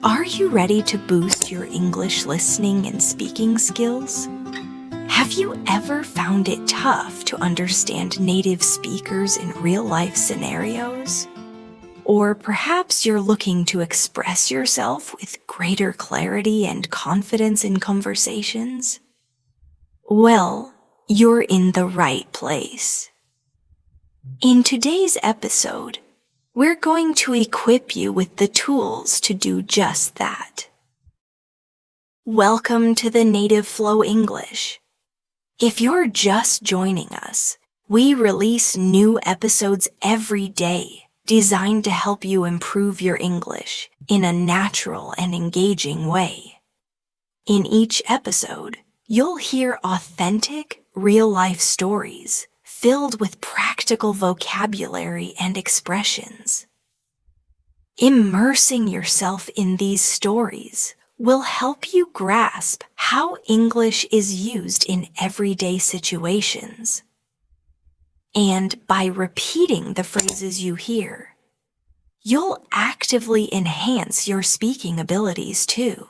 Are you ready to boost your English listening and speaking skills? Have you ever found it tough to understand native speakers in real-life scenarios? Or perhaps you're looking to express yourself with greater clarity and confidence in conversations? Well, you're in the right place. In today's episode, we're going to equip you with the tools to do just that. Welcome to the Native Flow English. If you're just joining us, we release new episodes every day designed to help you improve your English in a natural and engaging way. In each episode, you'll hear authentic, real-life stories filled with practical vocabulary and expressions. Immersing yourself in these stories will help you grasp how English is used in everyday situations. And by repeating the phrases you hear, you'll actively enhance your speaking abilities too.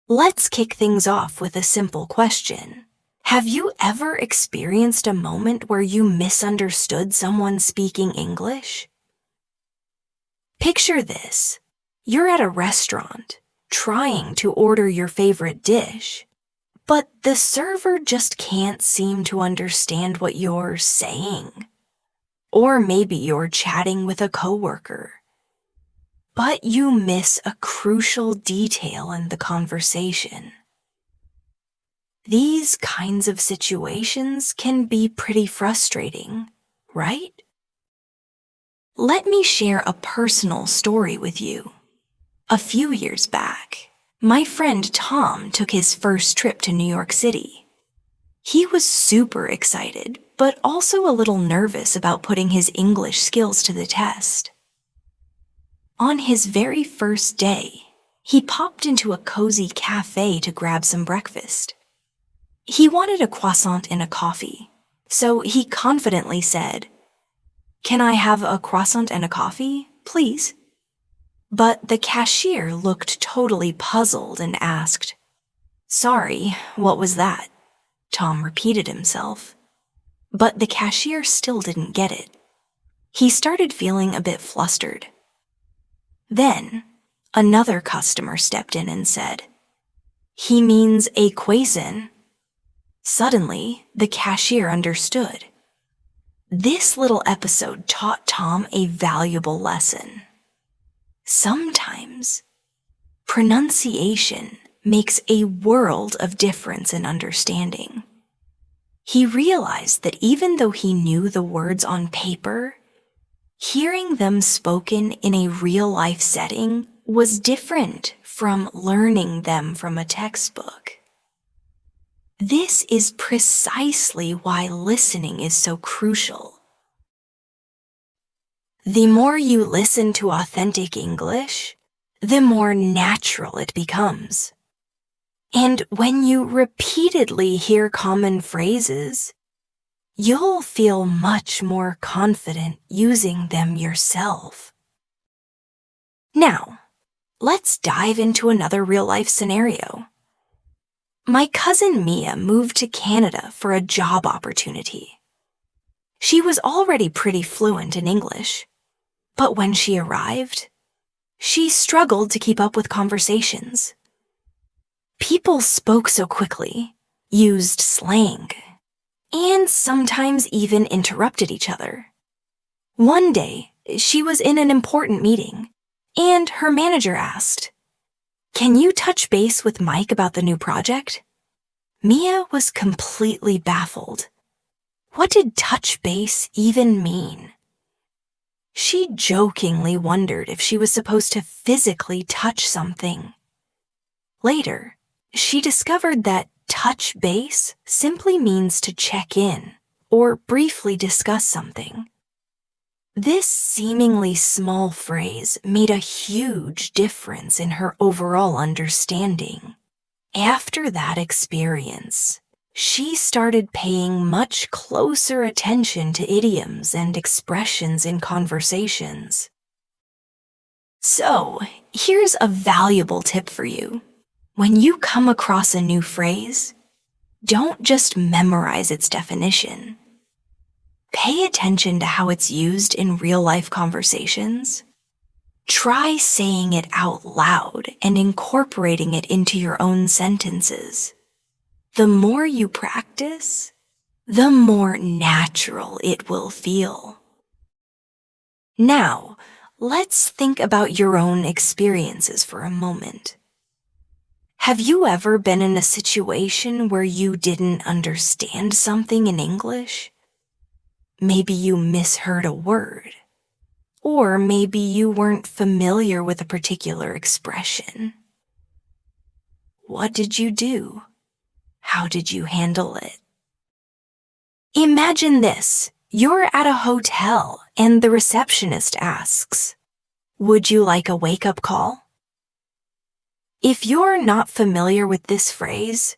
Let's kick things off with a simple question. Have you ever experienced a moment where you misunderstood someone speaking English? Picture this. You're at a restaurant, trying to order your favorite dish, but the server just can't seem to understand what you're saying. Or maybe you're chatting with a coworker, but you miss a crucial detail in the conversation. These kinds of situations can be pretty frustrating, right? Let me share a personal story with you. A few years back, my friend Tom took his first trip to New York City. He was super excited, but also a little nervous about putting his English skills to the test. On his very first day, he popped into a cozy cafe to grab some breakfast. He wanted a croissant and a coffee, so he confidently said, "Can I have a croissant and a coffee, please?" But the cashier looked totally puzzled and asked, "Sorry, what was that?" Tom repeated himself. But the cashier still didn't get it. He started feeling a bit flustered. Then, another customer stepped in and said, "He means a croissant." Suddenly, the cashier understood. This little episode taught Tom a valuable lesson. Sometimes, pronunciation makes a world of difference in understanding. He realized that even though he knew the words on paper, hearing them spoken in a real-life setting was different from learning them from a textbook. This is precisely why listening is so crucial. The more you listen to authentic English, the more natural it becomes. And when you repeatedly hear common phrases, you'll feel much more confident using them yourself. Now, let's dive into another real-life scenario. My cousin Mia moved to Canada for a job opportunity. She was already pretty fluent in English, but when she arrived, she struggled to keep up with conversations. People spoke so quickly, used slang, and sometimes even interrupted each other. One day, she was in an important meeting, and her manager asked, "Can you touch base with Mike about the new project?" Mia was completely baffled. What did touch base even mean? She jokingly wondered if she was supposed to physically touch something. Later, she discovered that touch base simply means to check in or briefly discuss something. This seemingly small phrase made a huge difference in her overall understanding. After that experience, she started paying much closer attention to idioms and expressions in conversations. So, here's a valuable tip for you. When you come across a new phrase, don't just memorize its definition. Pay attention to how it's used in real-life conversations. Try saying it out loud and incorporating it into your own sentences. The more you practice, the more natural it will feel. Now, let's think about your own experiences for a moment. Have you ever been in a situation where you didn't understand something in English? Maybe you misheard a word. Or maybe you weren't familiar with a particular expression. What did you do? How did you handle it? Imagine this. You're at a hotel and the receptionist asks, "Would you like a wake-up call?" If you're not familiar with this phrase,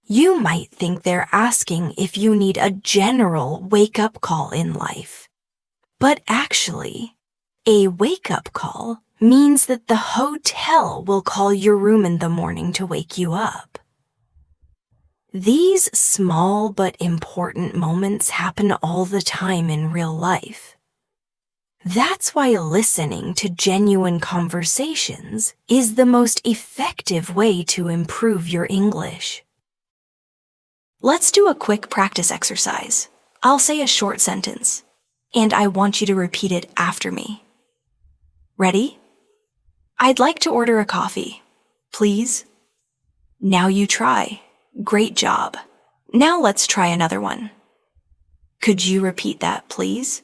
you might think they're asking if you need a general wake-up call in life. But actually, a wake-up call means that the hotel will call your room in the morning to wake you up. These small but important moments happen all the time in real life. That's why listening to genuine conversations is the most effective way to improve your English. Let's do a quick practice exercise. I'll say a short sentence, and I want you to repeat it after me. Ready? I'd like to order a coffee, please. Now you try. Great job. Now let's try another one. Could you repeat that, please?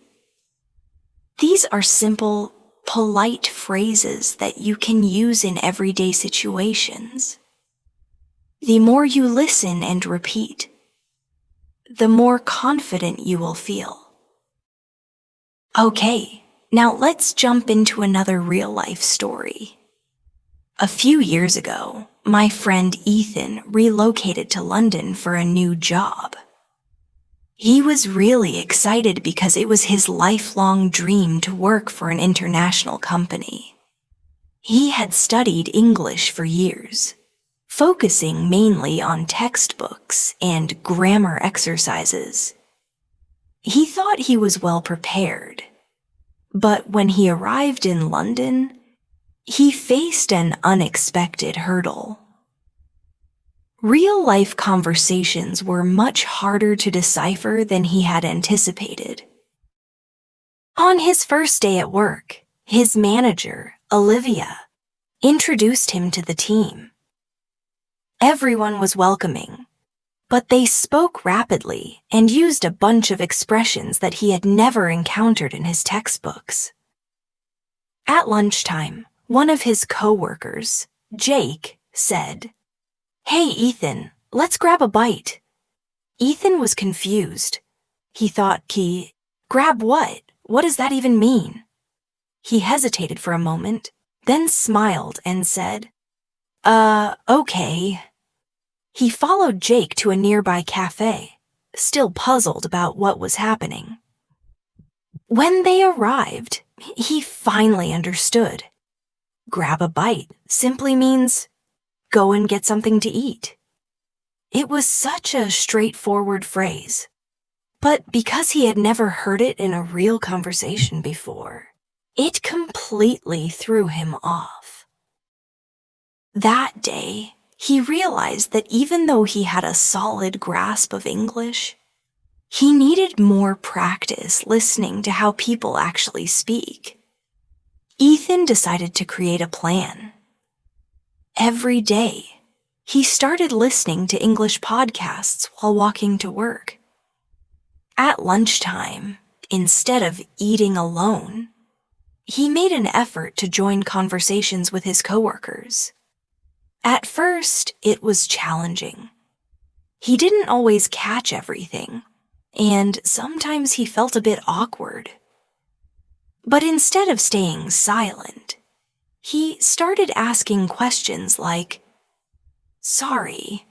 These are simple, polite phrases that you can use in everyday situations. The more you listen and repeat, the more confident you will feel. Okay, now let's jump into another real-life story. A few years ago, my friend Ethan relocated to London for a new job. He was really excited because it was his lifelong dream to work for an international company. He had studied English for years, focusing mainly on textbooks and grammar exercises. He thought he was well prepared, but when he arrived in London, he faced an unexpected hurdle. Real-life conversations were much harder to decipher than he had anticipated. On his first day at work, his manager, Olivia, introduced him to the team. Everyone was welcoming, but they spoke rapidly and used a bunch of expressions that he had never encountered in his textbooks. At lunchtime, one of his co-workers, Jake, said, "Hey, Ethan, let's grab a bite." Ethan was confused. He thought, grab what? What does that even mean? He hesitated for a moment, then smiled and said, okay. He followed Jake to a nearby cafe, still puzzled about what was happening. When they arrived, he finally understood. Grab a bite simply means go and get something to eat. It was such a straightforward phrase, but because he had never heard it in a real conversation before, it completely threw him off. That day, he realized that even though he had a solid grasp of English, he needed more practice listening to how people actually speak. Ethan decided to create a plan. Every day, he started listening to English podcasts while walking to work. At lunchtime, instead of eating alone, he made an effort to join conversations with his coworkers. At first, it was challenging. He didn't always catch everything, and sometimes he felt a bit awkward. But instead of staying silent, he started asking questions like, "Sorry,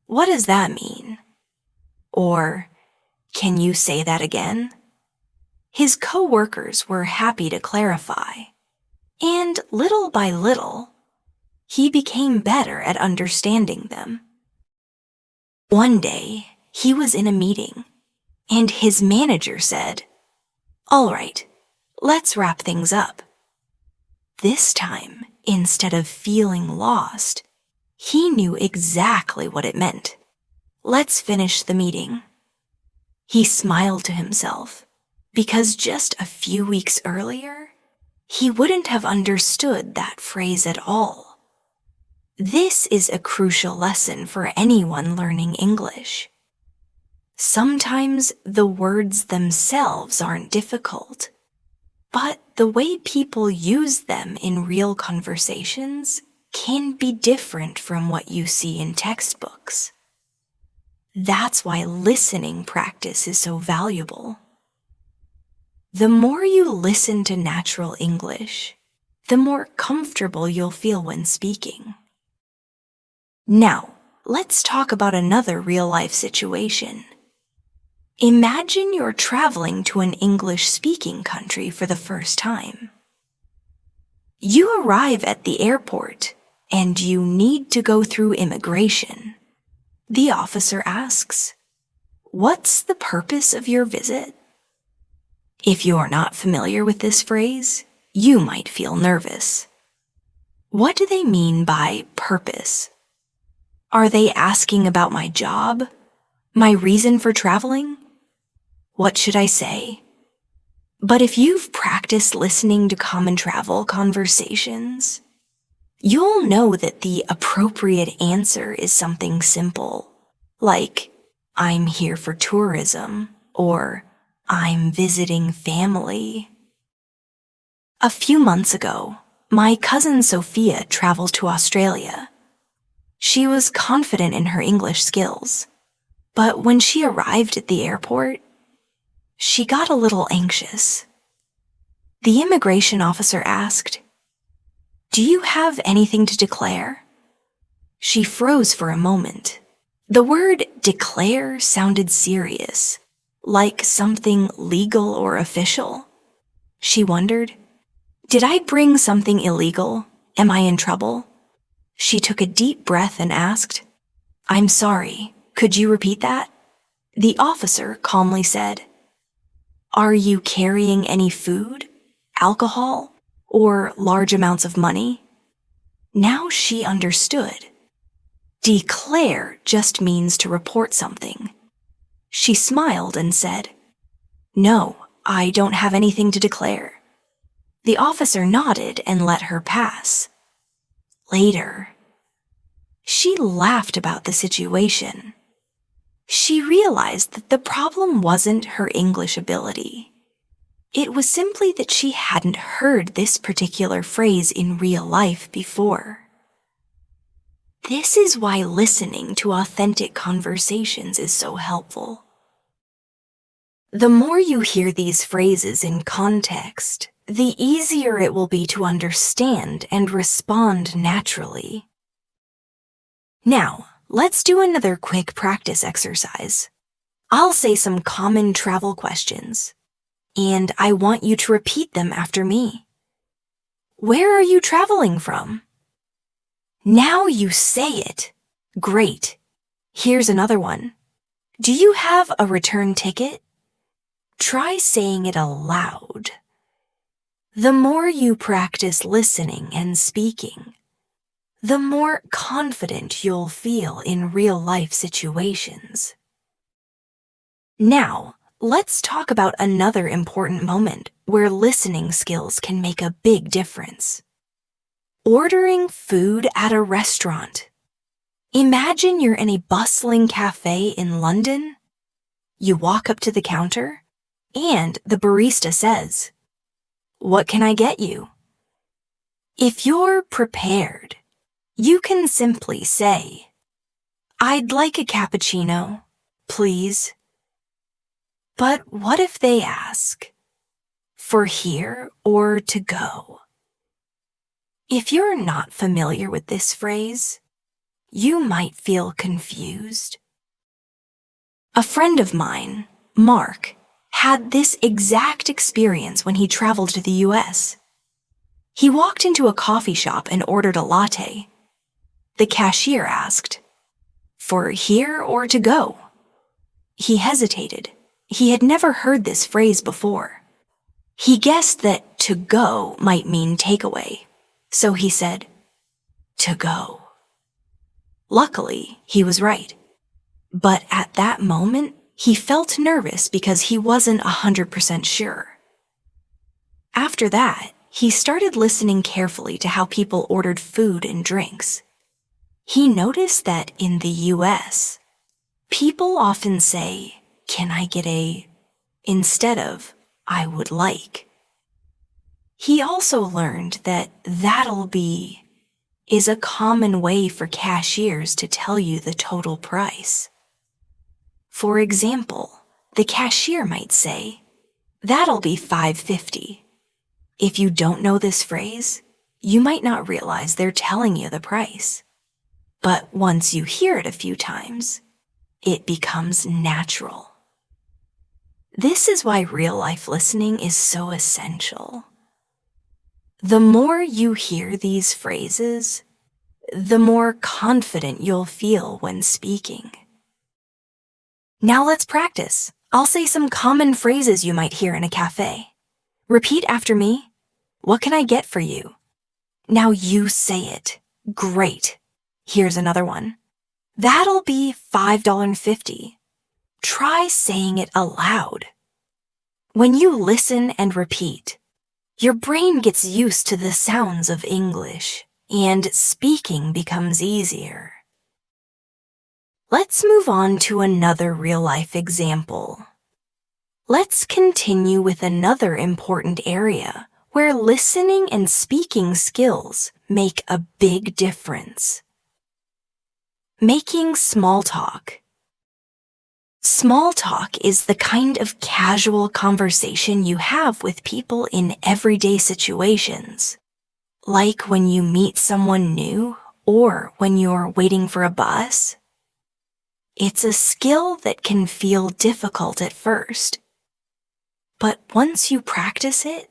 what does that mean?" Or, "Can you say that again?" His co-workers were happy to clarify. And little by little, he became better at understanding them. One day, he was in a meeting, and his manager said, "All right, let's wrap things up." This time, instead of feeling lost, he knew exactly what it meant. "Let's finish the meeting." He smiled to himself, because just a few weeks earlier, he wouldn't have understood that phrase at all. This is a crucial lesson for anyone learning English. Sometimes the words themselves aren't difficult, but the way people use them in real conversations can be different from what you see in textbooks. That's why listening practice is so valuable. The more you listen to natural English, the more comfortable you'll feel when speaking. Now, let's talk about another real-life situation. Imagine you're traveling to an English-speaking country for the first time. You arrive at the airport, and you need to go through immigration. The officer asks, "What's the purpose of your visit?" If you're not familiar with this phrase, you might feel nervous. What do they mean by purpose? Are they asking about my job? My reason for traveling? What should I say? But if you've practiced listening to common travel conversations, you'll know that the appropriate answer is something simple, like, "I'm here for tourism," or "I'm visiting family." A few months ago, my cousin Sophia traveled to Australia. She was confident in her English skills, but when she arrived at the airport, she got a little anxious. The immigration officer asked, "Do you have anything to declare?" She froze for a moment. The word declare sounded serious, like something legal or official. She wondered, "Did I bring something illegal? Am I in trouble?" She took a deep breath and asked, "I'm sorry, could you repeat that?" The officer calmly said, "Are you carrying any food, alcohol, or large amounts of money?" Now she understood. Declare just means to report something. She smiled and said, "No, I don't have anything to declare." The officer nodded and let her pass. Later, she laughed about the situation. She realized that the problem wasn't her English ability. It was simply that she hadn't heard this particular phrase in real life before. This is why listening to authentic conversations is so helpful. The more you hear these phrases in context, the easier it will be to understand and respond naturally. Now, let's do another quick practice exercise. I'll say some common travel questions, and I want you to repeat them after me. Where are you traveling from? Now you say it. Great. Here's another one. Do you have a return ticket? Try saying it aloud. The more you practice listening and speaking, the more confident you'll feel in real-life situations. Now, let's talk about another important moment where listening skills can make a big difference. Ordering food at a restaurant. Imagine you're in a bustling cafe in London. You walk up to the counter, and the barista says, "What can I get you?" If you're prepared, you can simply say, "I'd like a cappuccino, please." But what if they ask, "For here or to go?" If you're not familiar with this phrase, you might feel confused. A friend of mine, Mark, had this exact experience when he traveled to the US. He walked into a coffee shop and ordered a latte. The cashier asked, "For here or to go?" He hesitated. He had never heard this phrase before. He guessed that to go might mean takeaway, so he said, "To go." Luckily, he was right. But at that moment, he felt nervous because he wasn't 100% sure. After that, he started listening carefully to how people ordered food and drinks. He noticed that in the US, people often say, "Can I get a," instead of, "I would like." He also learned that "that'll be" is a common way for cashiers to tell you the total price. For example, the cashier might say, "That'll be $5.50. If you don't know this phrase, you might not realize they're telling you the price. But once you hear it a few times, it becomes natural. This is why real-life listening is so essential. The more you hear these phrases, the more confident you'll feel when speaking. Now let's practice. I'll say some common phrases you might hear in a cafe. Repeat after me. "What can I get for you?" Now you say it. Great. Here's another one. "That'll be $5.50. Try saying it aloud. When you listen and repeat, your brain gets used to the sounds of English, and speaking becomes easier. Let's move on to another real-life example. Let's continue with another important area where listening and speaking skills make a big difference. Making small talk. Small talk is the kind of casual conversation you have with people in everyday situations, like when you meet someone new or when you're waiting for a bus. It's a skill that can feel difficult at first, but once you practice it,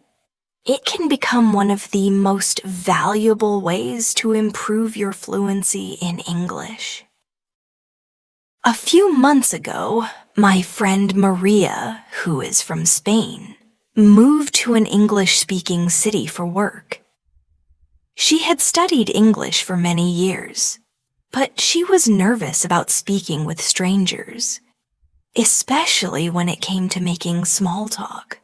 it can become one of the most valuable ways to improve your fluency in English. A few months ago, my friend Maria, who is from Spain, moved to an English-speaking city for work. She had studied English for many years, but she was nervous about speaking with strangers, especially when it came to making small talk.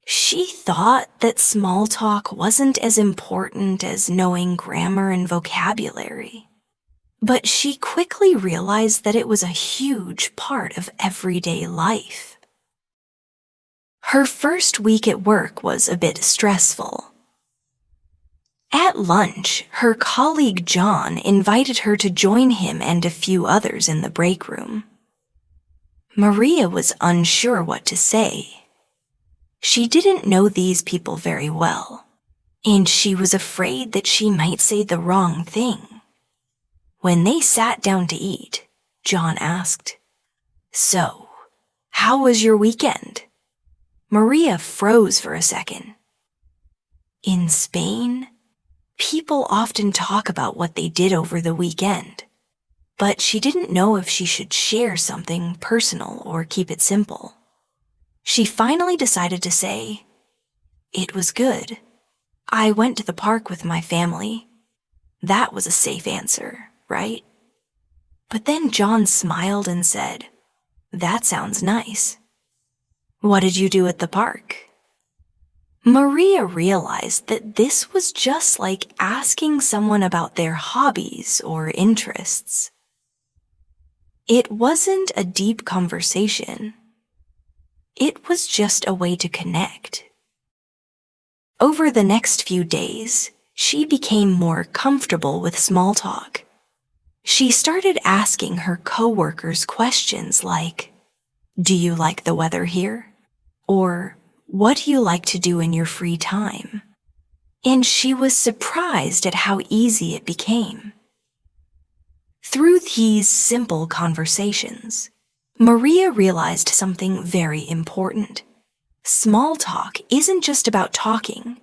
She thought that small talk wasn't as important as knowing grammar and vocabulary. But she quickly realized that it was a huge part of everyday life. Her first week at work was a bit stressful. At lunch, her colleague John invited her to join him and a few others in the break room. Maria was unsure what to say. She didn't know these people very well, and she was afraid that she might say the wrong thing. When they sat down to eat, John asked, "So, how was your weekend?" Maria froze for a second. In Spain, people often talk about what they did over the weekend, but she didn't know if she should share something personal or keep it simple. She finally decided to say, "It was good. I went to the park with my family." That was a safe answer, right? But then John smiled and said, "That sounds nice. What did you do at the park?" Maria realized that this was just like asking someone about their hobbies or interests. It wasn't a deep conversation. It was just a way to connect. Over the next few days, she became more comfortable with small talk. She started asking her coworkers questions like, "Do you like the weather here?" Or, "What do you like to do in your free time?" And she was surprised at how easy it became. Through these simple conversations, Maria realized something very important. Small talk isn't just about talking.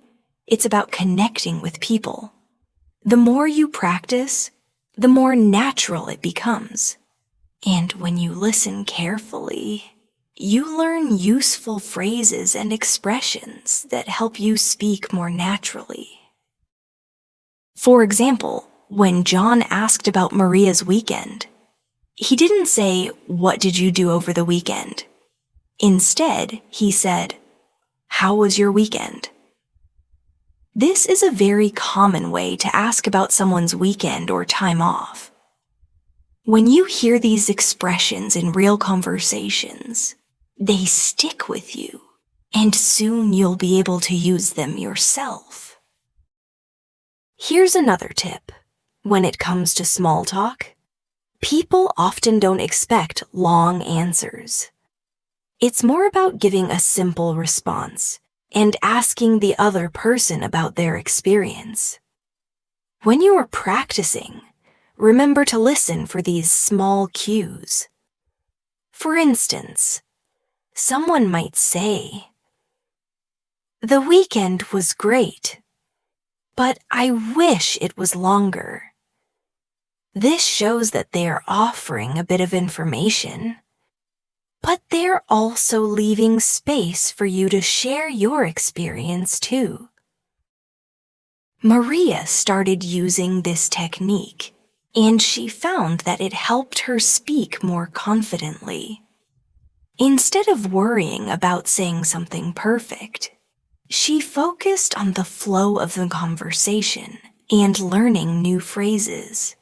It's about connecting with people. The more you practice, the more natural it becomes. And when you listen carefully, you learn useful phrases and expressions that help you speak more naturally. For example, when John asked about Maria's weekend, he didn't say, "What did you do over the weekend?" Instead, he said, "How was your weekend?" This is a very common way to ask about someone's weekend or time off. When you hear these expressions in real conversations, they stick with you, and soon you'll be able to use them yourself. Here's another tip. When it comes to small talk, people often don't expect long answers. It's more about giving a simple response and asking the other person about their experience. When you are practicing, remember to listen for these small cues. For instance, someone might say, "The weekend was great, but I wish it was longer." This shows that they are offering a bit of information, but they're also leaving space for you to share your experience too. Maria started using this technique, and she found that it helped her speak more confidently. Instead of worrying about saying something perfect, she focused on the flow of the conversation and learning new phrases.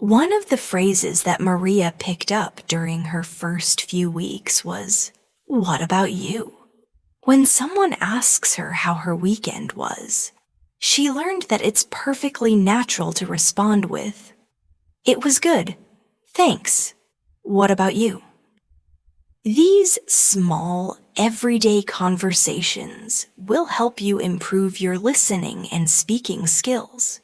One of the phrases that Maria picked up during her first few weeks was, "What about you?" When someone asks her how her weekend was, she learned that it's perfectly natural to respond with, "It was good. Thanks. What about you?" These small, everyday conversations will help you improve your listening and speaking skills,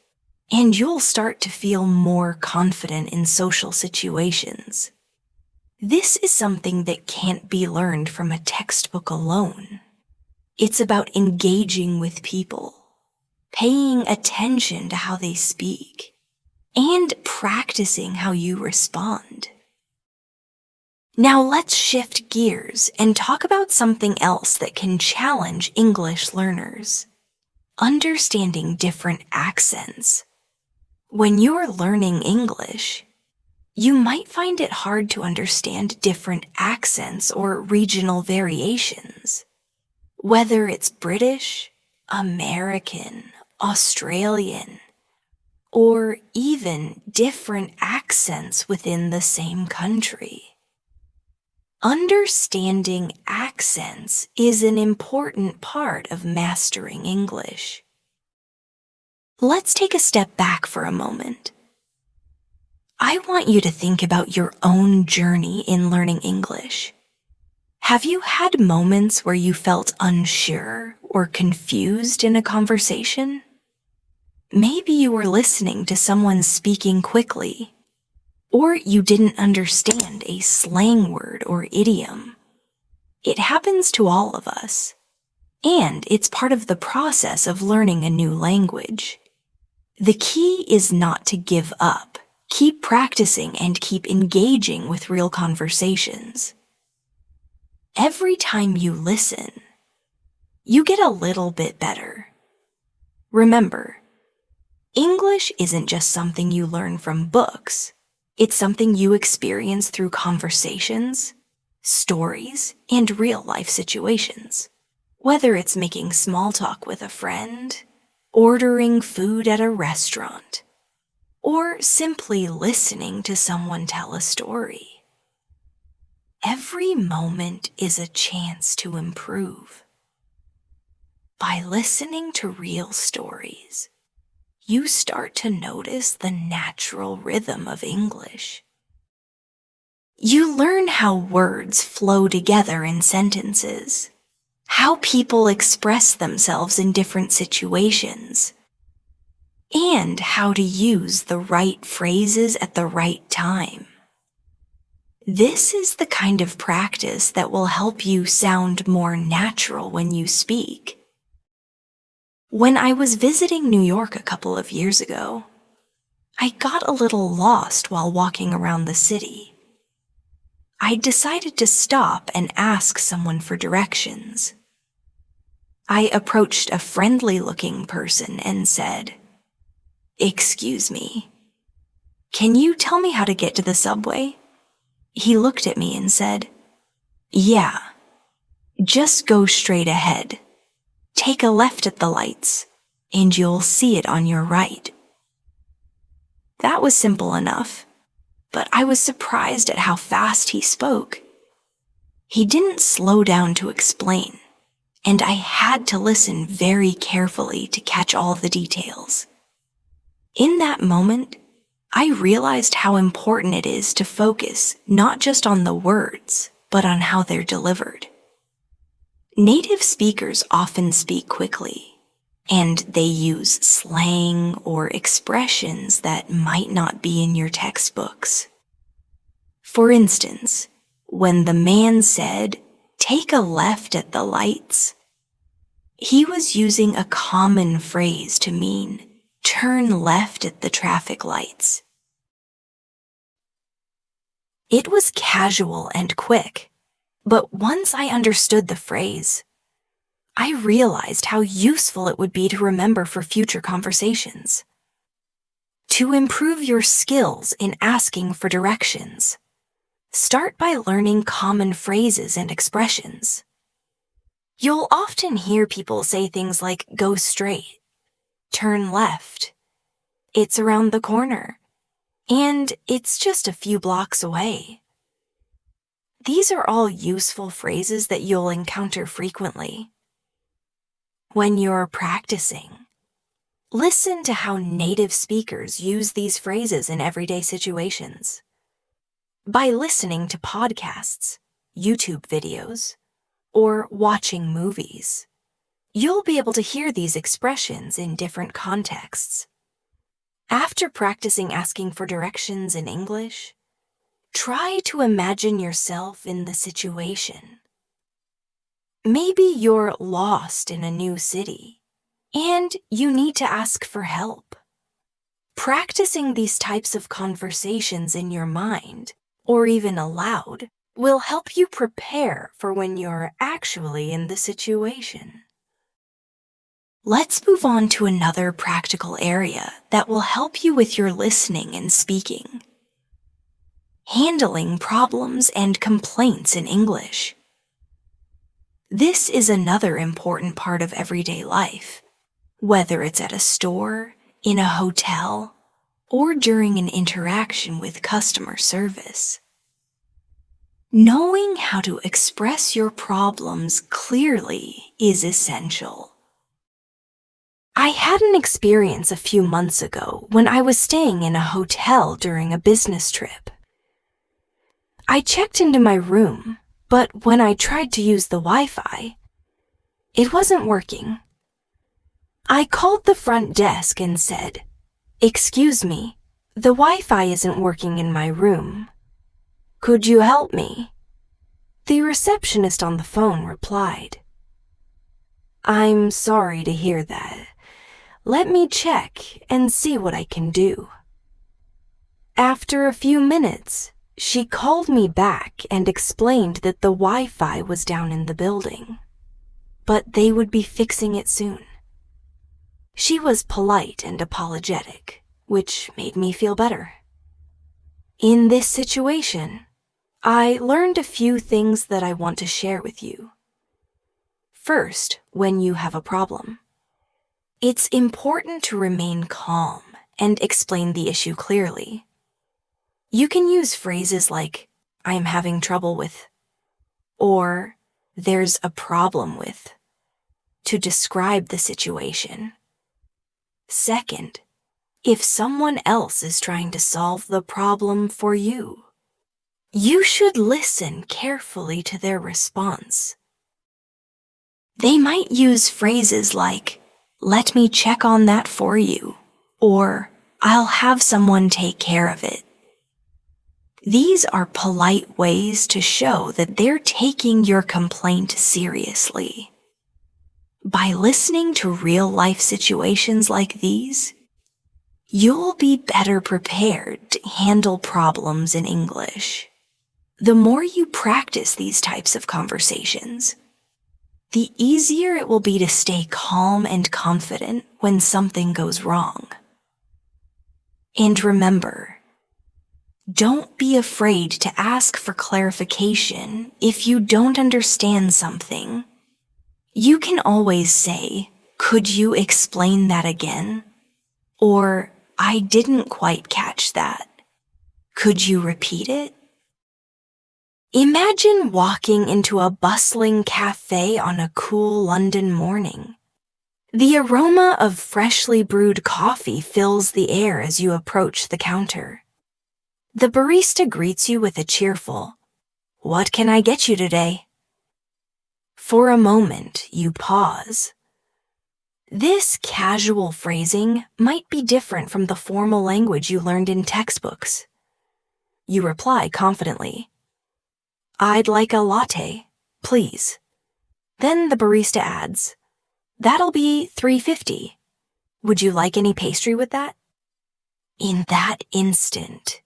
and you'll start to feel more confident in social situations. This is something that can't be learned from a textbook alone. It's about engaging with people, paying attention to how they speak, and practicing how you respond. Now let's shift gears and talk about something else that can challenge English learners: understanding different accents. When you're learning English, you might find it hard to understand different accents or regional variations. Whether it's British, American, Australian, or even different accents within the same country. Understanding accents is an important part of mastering English. Let's take a step back for a moment. I want you to think about your own journey in learning English. Have you had moments where you felt unsure or confused in a conversation? Maybe you were listening to someone speaking quickly, or you didn't understand a slang word or idiom. It happens to all of us, and it's part of the process of learning a new language. The key is not to give up. Keep practicing and keep engaging with real conversations. Every time you listen, you get a little bit better. Remember, English isn't just something you learn from books. It's something you experience through conversations, stories, and real-life situations. Whether it's making small talk with a friend, ordering food at a restaurant, or simply listening to someone tell a story. Every moment is a chance to improve. By listening to real stories, you start to notice the natural rhythm of English. You learn how words flow together in sentences, how people express themselves in different situations, and how to use the right phrases at the right time. This is the kind of practice that will help you sound more natural when you speak. When I was visiting New York a couple of years ago, I got a little lost while walking around the city. I decided to stop and ask someone for directions. I approached a friendly-looking person and said, "Excuse me, can you tell me how to get to the subway?" He looked at me and said, "Yeah, just go straight ahead. Take a left at the lights, and you'll see it on your right." That was simple enough, but I was surprised at how fast he spoke. He didn't slow down to explain, and I had to listen very carefully to catch all the details. In that moment, I realized how important it is to focus not just on the words, but on how they're delivered. Native speakers often speak quickly, and they use slang or expressions that might not be in your textbooks. For instance, when the man said, "Take a left at the lights," he was using a common phrase to mean, "Turn left at the traffic lights." It was casual and quick, but once I understood the phrase, I realized how useful it would be to remember for future conversations. To improve your skills in asking for directions, start by learning common phrases and expressions. You'll often hear people say things like, "Go straight," "Turn left," "It's around the corner," and "It's just a few blocks away." These are all useful phrases that you'll encounter frequently. When you're practicing, listen to how native speakers use these phrases in everyday situations. By listening to podcasts, YouTube videos, or watching movies, you'll be able to hear these expressions in different contexts. After practicing asking for directions in English, try to imagine yourself in the situation. Maybe you're lost in a new city, and you need to ask for help. Practicing these types of conversations in your mind, or even aloud, will help you prepare for when you're actually in the situation. Let's move on to another practical area that will help you with your listening and speaking. Handling problems and complaints in English. This is another important part of everyday life, whether it's at a store, in a hotel, or during an interaction with customer service. Knowing how to express your problems clearly is essential. I had an experience a few months ago when I was staying in a hotel during a business trip. I checked into my room, but when I tried to use the Wi-Fi, it wasn't working. I called the front desk and said, "Excuse me, the Wi-Fi isn't working in my room. Could you help me?" The receptionist on the phone replied, "I'm sorry to hear that. Let me check and see what I can do." After a few minutes, she called me back and explained that the Wi-Fi was down in the building, but they would be fixing it soon. She was polite and apologetic, which made me feel better. In this situation, I learned a few things that I want to share with you. First, when you have a problem, it's important to remain calm and explain the issue clearly. You can use phrases like, "I'm having trouble with," or "there's a problem with," to describe the situation. Second, if someone else is trying to solve the problem for you, you should listen carefully to their response. They might use phrases like, "Let me check on that for you," or "I'll have someone take care of it." These are polite ways to show that they're taking your complaint seriously. By listening to real-life situations like these, you'll be better prepared to handle problems in English. The more you practice these types of conversations, the easier it will be to stay calm and confident when something goes wrong. And remember, don't be afraid to ask for clarification if you don't understand something. You can always say, "Could you explain that again?" Or, "I didn't quite catch that. Could you repeat it?" Imagine walking into a bustling cafe on a cool London morning. The aroma of freshly brewed coffee fills the air as you approach the counter. The barista greets you with a cheerful, "What can I get you today?" For a moment, you pause. This casual phrasing might be different from the formal language you learned in textbooks. You reply confidently, "I'd like a latte, please." Then the barista adds, "That'll be $3.50. Would you like any pastry with that?" In that instant,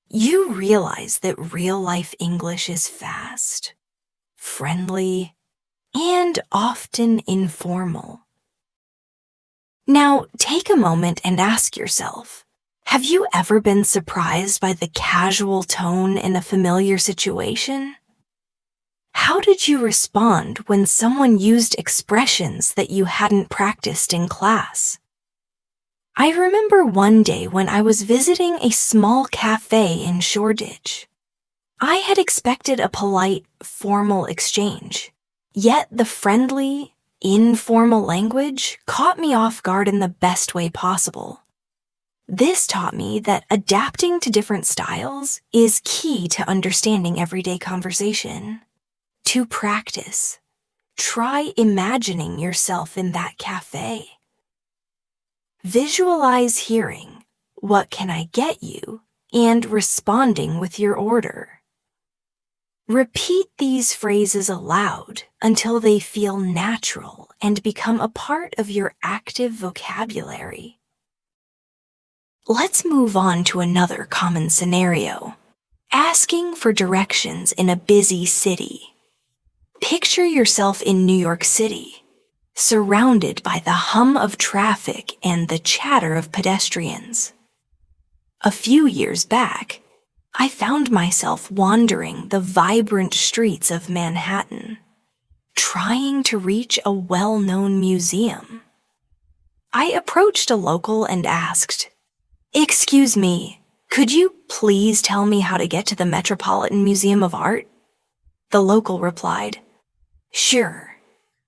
you realize that real-life English is fast, friendly, and often informal. Now, take a moment and ask yourself, have you ever been surprised by the casual tone in a familiar situation? How did you respond when someone used expressions that you hadn't practiced in class? I remember one day when I was visiting a small cafe in Shoreditch. I had expected a polite, formal exchange, yet the friendly, informal language caught me off guard in the best way possible. This taught me that adapting to different styles is key to understanding everyday conversation. To practice, try imagining yourself in that cafe. Visualize hearing, "What can I get you?" and responding with your order. Repeat these phrases aloud until they feel natural and become a part of your active vocabulary. Let's move on to another common scenario: asking for directions in a busy city. Picture yourself in New York City, surrounded by the hum of traffic and the chatter of pedestrians. A few years back, I found myself wandering the vibrant streets of Manhattan, trying to reach a well-known museum. I approached a local and asked, "Excuse me, could you please tell me how to get to the Metropolitan Museum of Art?" The local replied, "Sure,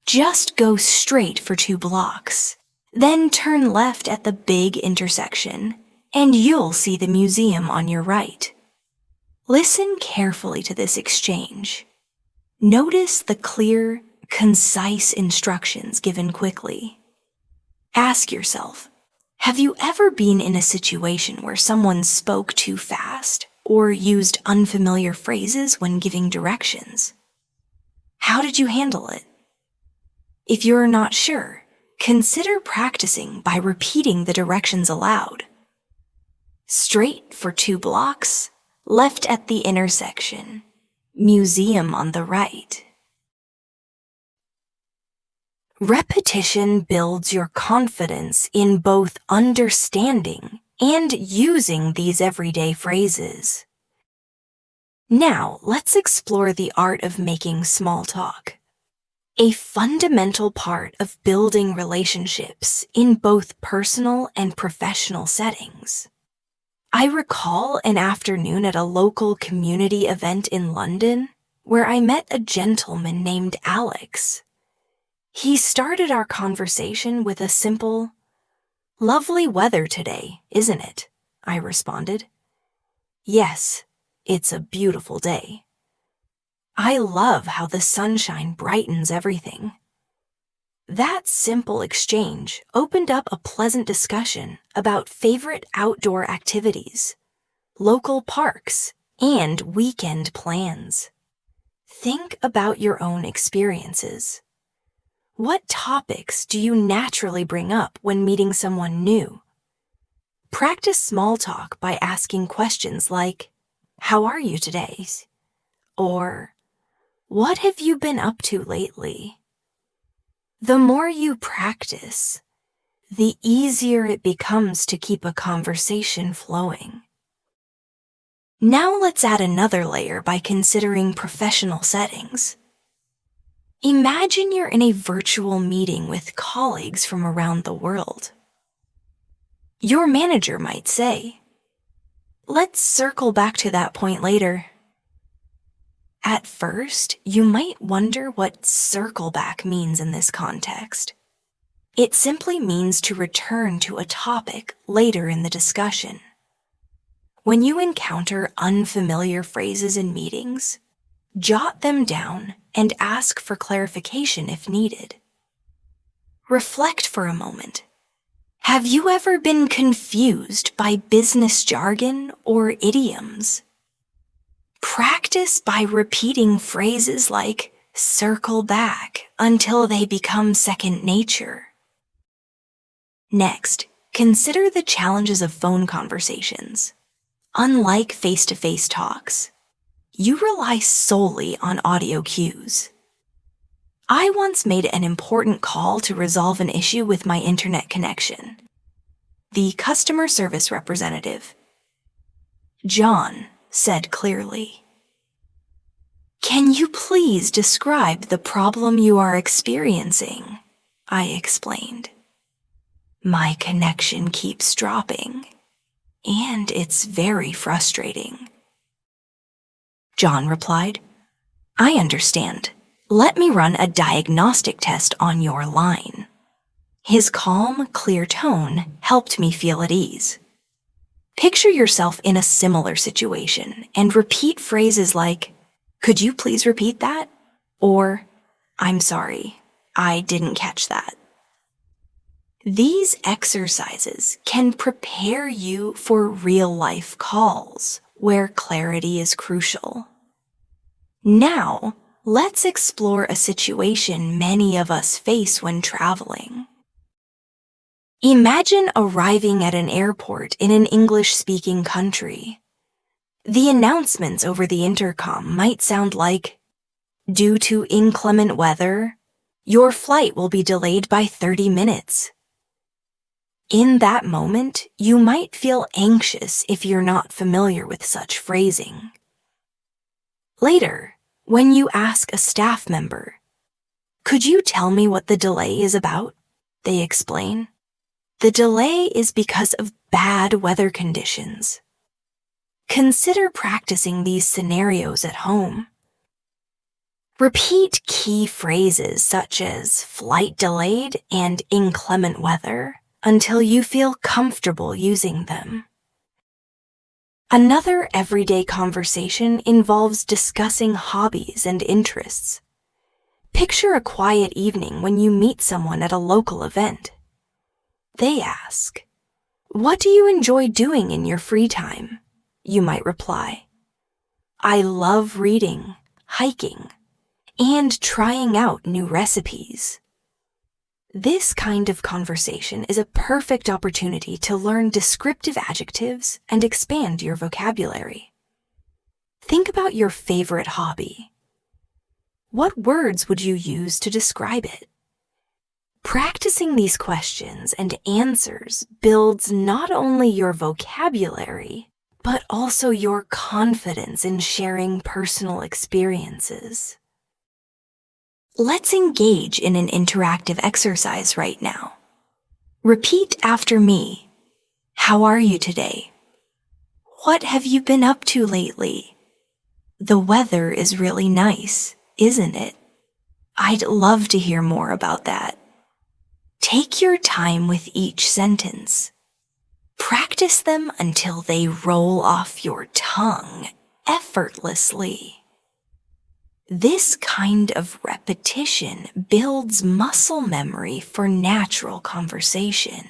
just go straight for 2 blocks, then turn left at the big intersection, and you'll see the museum on your right." Listen carefully to this exchange. Notice the clear, concise instructions given quickly. Ask yourself, have you ever been in a situation where someone spoke too fast or used unfamiliar phrases when giving directions? How did you handle it? If you're not sure, consider practicing by repeating the directions aloud. Straight for 2 blocks, left at the intersection, museum on the right. Repetition builds your confidence in both understanding and using these everyday phrases. Now, let's explore the art of making small talk. A fundamental part of building relationships in both personal and professional settings. I recall an afternoon at a local community event in London where I met a gentleman named Alex. He started our conversation with a simple, "Lovely weather today, isn't it?" I responded. "Yes, it's a beautiful day. I love how the sunshine brightens everything." That simple exchange opened up a pleasant discussion about favorite outdoor activities, local parks, and weekend plans. Think about your own experiences. What topics do you naturally bring up when meeting someone new? Practice small talk by asking questions like, "How are you today?" Or, "What have you been up to lately?" The more you practice, the easier it becomes to keep a conversation flowing. Now let's add another layer by considering professional settings. Imagine you're in a virtual meeting with colleagues from around the world. Your manager might say, "Let's circle back to that point later." At first, you might wonder what circle back means in this context. It simply means to return to a topic later in the discussion. When you encounter unfamiliar phrases in meetings, jot them down and ask for clarification if needed. Reflect for a moment. Have you ever been confused by business jargon or idioms? Practice by repeating phrases like "circle back" until they become second nature. Next, consider the challenges of phone conversations. Unlike face-to-face talks, you rely solely on audio cues. I once made an important call to resolve an issue with my internet connection. The customer service representative, John, said clearly, "Can you please describe the problem you are experiencing?" I explained. "My connection keeps dropping, and it's very frustrating." John replied, "I understand. Let me run a diagnostic test on your line." His calm, clear tone helped me feel at ease. Picture yourself in a similar situation and repeat phrases like, "Could you please repeat that?" Or, "I'm sorry, I didn't catch that." These exercises can prepare you for real-life calls where clarity is crucial. Now, let's explore a situation many of us face when traveling. Imagine arriving at an airport in an English-speaking country. The announcements over the intercom might sound like, "Due to inclement weather, your flight will be delayed by 30 minutes. In that moment, you might feel anxious if you're not familiar with such phrasing. Later, when you ask a staff member, "Could you tell me what the delay is about?" they explain, "The delay is because of bad weather conditions." Consider practicing these scenarios at home. Repeat key phrases such as "flight delayed" and "inclement weather" until you feel comfortable using them. Another everyday conversation involves discussing hobbies and interests. Picture a quiet evening when you meet someone at a local event. They ask, "What do you enjoy doing in your free time?" You might reply, "I love reading, hiking, and trying out new recipes." This kind of conversation is a perfect opportunity to learn descriptive adjectives and expand your vocabulary. Think about your favorite hobby. What words would you use to describe it? Practicing these questions and answers builds not only your vocabulary, but also your confidence in sharing personal experiences. Let's engage in an interactive exercise right now. Repeat after me. How are you today? What have you been up to lately? The weather is really nice, isn't it? I'd love to hear more about that. Take your time with each sentence. Practice them until they roll off your tongue effortlessly. This kind of repetition builds muscle memory for natural conversation.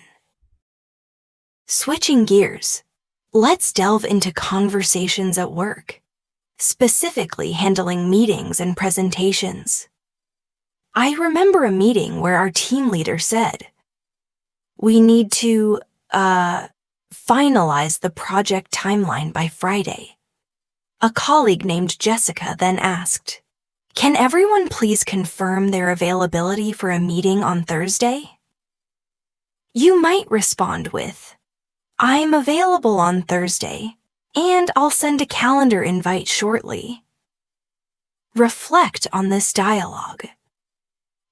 Switching gears, let's delve into conversations at work, specifically handling meetings and presentations. I remember a meeting where our team leader said, "We need to, finalize the project timeline by Friday." A colleague named Jessica then asked, "Can everyone please confirm their availability for a meeting on Thursday?" You might respond with, "I'm available on Thursday, and I'll send a calendar invite shortly." Reflect on this dialogue.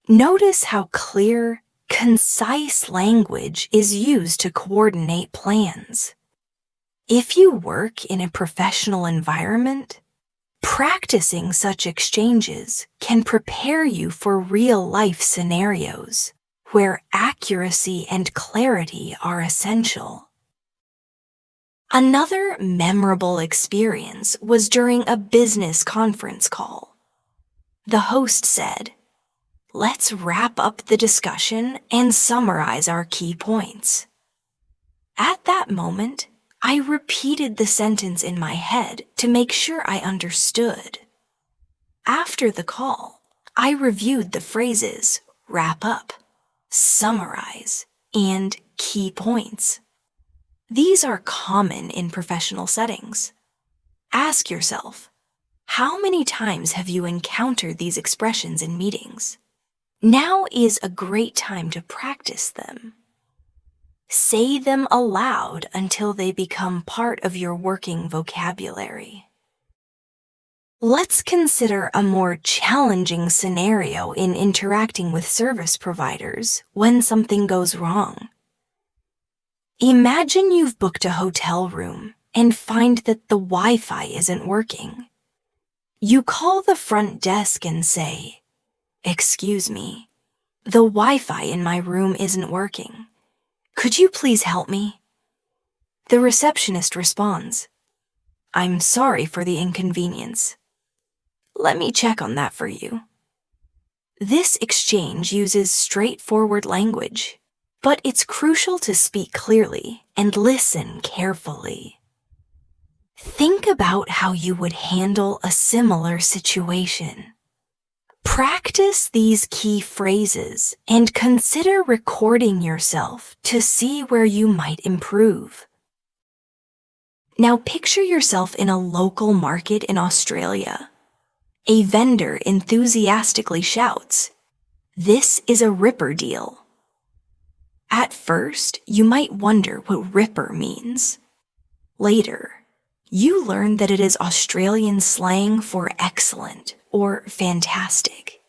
Notice how clear, concise language is used to coordinate plans. If you work in a professional environment, practicing such exchanges can prepare you for real-life scenarios where accuracy and clarity are essential. Another memorable experience was during a business conference call. The host said, "Let's wrap up the discussion and summarize our key points." At that moment, I repeated the sentence in my head to make sure I understood. After the call, I reviewed the phrases wrap up, summarize, and key points. These are common in professional settings. Ask yourself, how many times have you encountered these expressions in meetings? Now is a great time to practice them. Say them aloud until they become part of your working vocabulary. Let's consider a more challenging scenario in interacting with service providers when something goes wrong. Imagine you've booked a hotel room and find that the Wi-Fi isn't working. You call the front desk and say, "Excuse me, the Wi-Fi in my room isn't working. Could you please help me?" The receptionist responds, "I'm sorry for the inconvenience. Let me check on that for you." This exchange uses straightforward language, but it's crucial to speak clearly and listen carefully. Think about how you would handle a similar situation. Practice these key phrases and consider recording yourself to see where you might improve. Now picture yourself in a local market in Australia. A vendor enthusiastically shouts, "This is a ripper deal." At first, you might wonder what ripper means. Later, you learn that it is Australian slang for excellent or fantastic.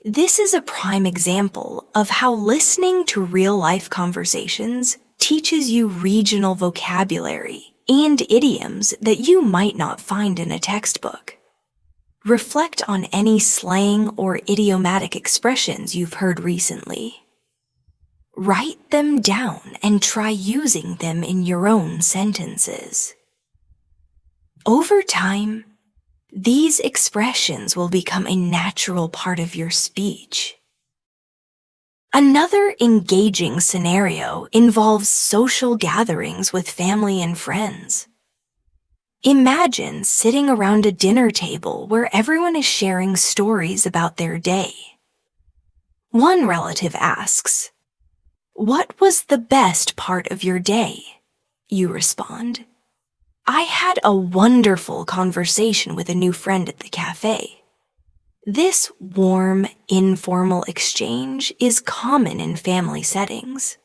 This is a prime example of how listening to real-life conversations teaches you regional vocabulary and idioms that you might not find in a textbook. Reflect on any slang or idiomatic expressions you've heard recently. Write them down and try using them in your own sentences. Over time, these expressions will become a natural part of your speech. Another engaging scenario involves social gatherings with family and friends. Imagine sitting around a dinner table where everyone is sharing stories about their day. One relative asks, "What was the best part of your day?" You respond, "I had a wonderful conversation with a new friend at the cafe." This warm, informal exchange is common in family settings.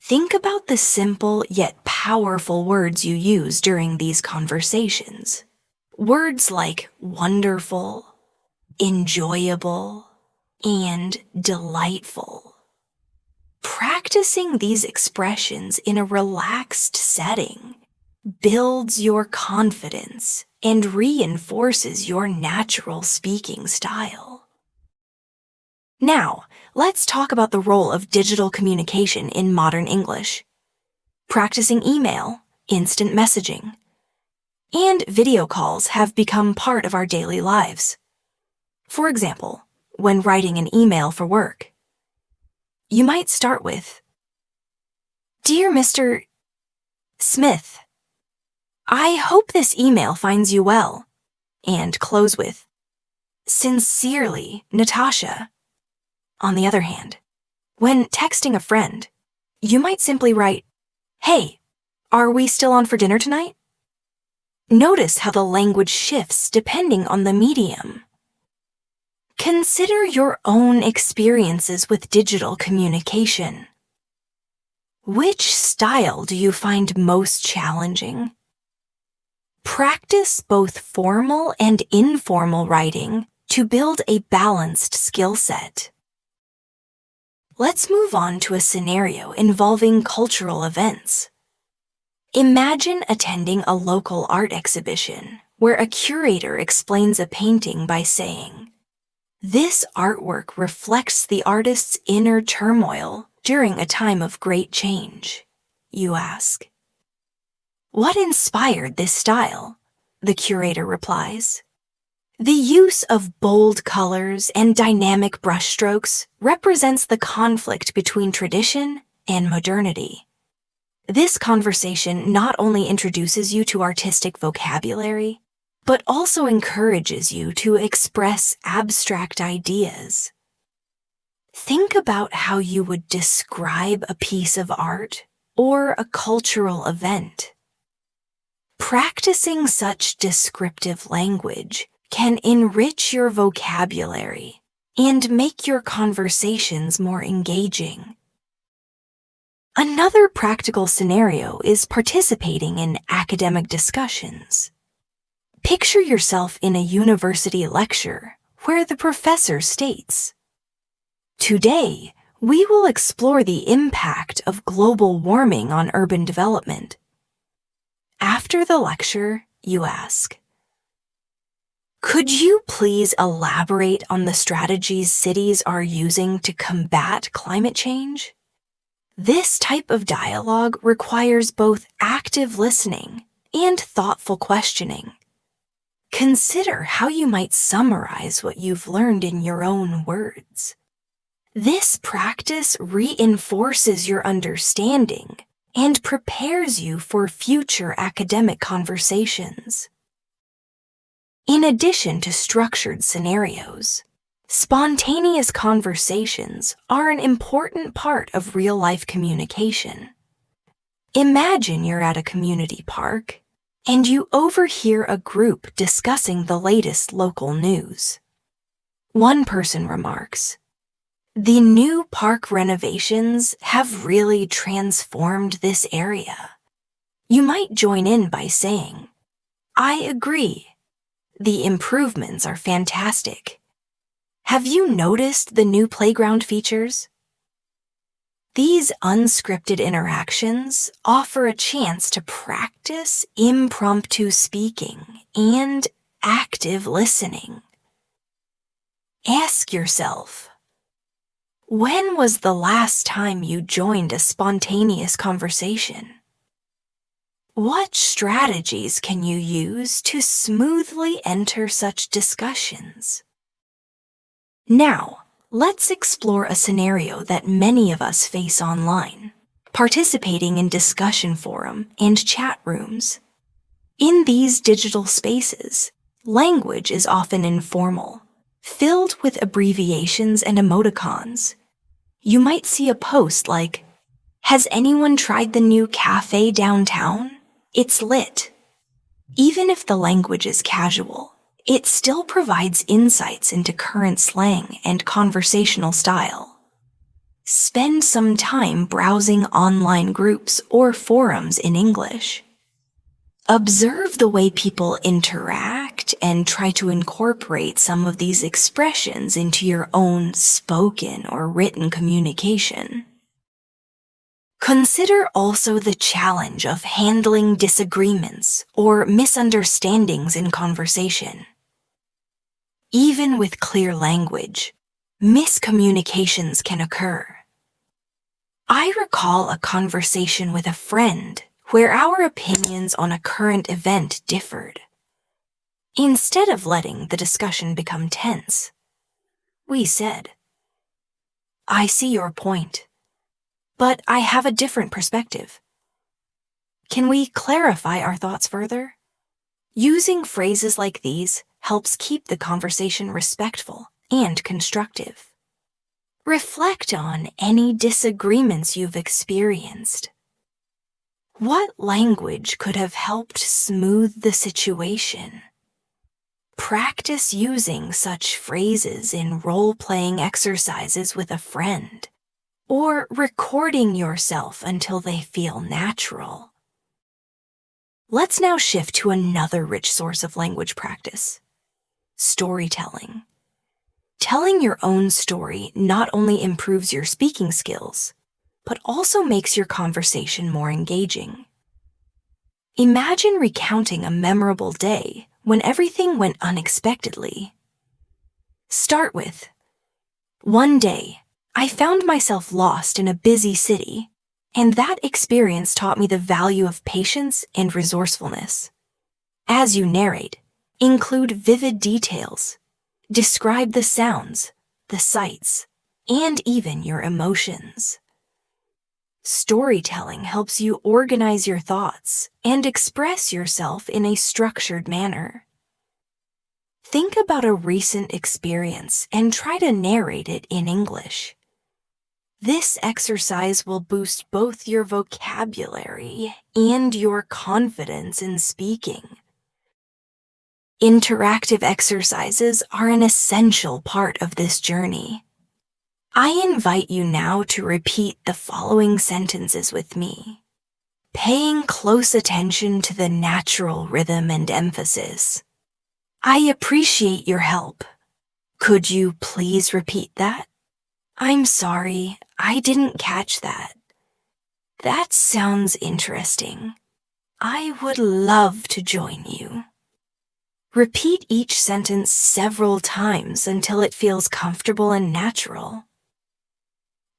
Think about the simple yet powerful words you use during these conversations. Words like wonderful, enjoyable, and delightful. Practicing these expressions in a relaxed setting builds your confidence and reinforces your natural speaking style. Now, let's talk about the role of digital communication in modern English. Practicing email, instant messaging, and video calls have become part of our daily lives. For example, when writing an email for work, you might start with, "Dear Mr. Smith, I hope this email finds you well," and close with, Sincerely, Natasha. On the other hand, when texting a friend, you might simply write, "Hey, are we still on for dinner tonight?" Notice how the language shifts depending on the medium. Consider your own experiences with digital communication. Which style do you find most challenging? Practice both formal and informal writing to build a balanced skill set. Let's move on to a scenario involving cultural events. Imagine attending a local art exhibition where a curator explains a painting by saying, "This artwork reflects the artist's inner turmoil during a time of great change." You ask, "What inspired this style?" The curator replies, "The use of bold colors and dynamic brushstrokes represents the conflict between tradition and modernity." This conversation not only introduces you to artistic vocabulary, but also encourages you to express abstract ideas. Think about how you would describe a piece of art or a cultural event. Practicing such descriptive language can enrich your vocabulary and make your conversations more engaging. Another practical scenario is participating in academic discussions. Picture yourself in a university lecture where the professor states, "Today, we will explore the impact of global warming on urban development." After the lecture, you ask, "Could you please elaborate on the strategies cities are using to combat climate change?" This type of dialogue requires both active listening and thoughtful questioning. Consider how you might summarize what you've learned in your own words. This practice reinforces your understanding and prepares you for future academic conversations. In addition to structured scenarios, spontaneous conversations are an important part of real-life communication. Imagine you're at a community park and you overhear a group discussing the latest local news. One person remarks, "The new park renovations have really transformed this area." You might join in by saying, "I agree. The improvements are fantastic. Have you noticed the new playground features?" These unscripted interactions offer a chance to practice impromptu speaking and active listening. Ask yourself, when was the last time you joined a spontaneous conversation? What strategies can you use to smoothly enter such discussions? Now, let's explore a scenario that many of us face online, participating in discussion forum and chat rooms. In these digital spaces, language is often informal, filled with abbreviations and emoticons. You might see a post like, "Has anyone tried the new cafe downtown? It's lit." Even if the language is casual, it still provides insights into current slang and conversational style. Spend some time browsing online groups or forums in English. Observe the way people interact and try to incorporate some of these expressions into your own spoken or written communication. Consider also the challenge of handling disagreements or misunderstandings in conversation. Even with clear language, miscommunications can occur. I recall a conversation with a friend where our opinions on a current event differed. Instead of letting the discussion become tense, we said, "I see your point, but I have a different perspective. Can we clarify our thoughts further?" Using phrases like these helps keep the conversation respectful and constructive. Reflect on any disagreements you've experienced. What language could have helped smooth the situation? Practice using such phrases in role-playing exercises with a friend, or recording yourself until they feel natural. Let's now shift to another rich source of language practice: storytelling. Telling your own story not only improves your speaking skills, but also makes your conversation more engaging. Imagine recounting a memorable day when everything went unexpectedly. Start with, "One day, I found myself lost in a busy city, and that experience taught me the value of patience and resourcefulness." As you narrate, include vivid details. Describe the sounds, the sights, and even your emotions. Storytelling helps you organize your thoughts and express yourself in a structured manner. Think about a recent experience and try to narrate it in English. This exercise will boost both your vocabulary and your confidence in speaking. Interactive exercises are an essential part of this journey. I invite you now to repeat the following sentences with me, paying close attention to the natural rhythm and emphasis. "I appreciate your help. Could you please repeat that? I'm sorry, I didn't catch that. That sounds interesting. I would love to join you." Repeat each sentence several times until it feels comfortable and natural.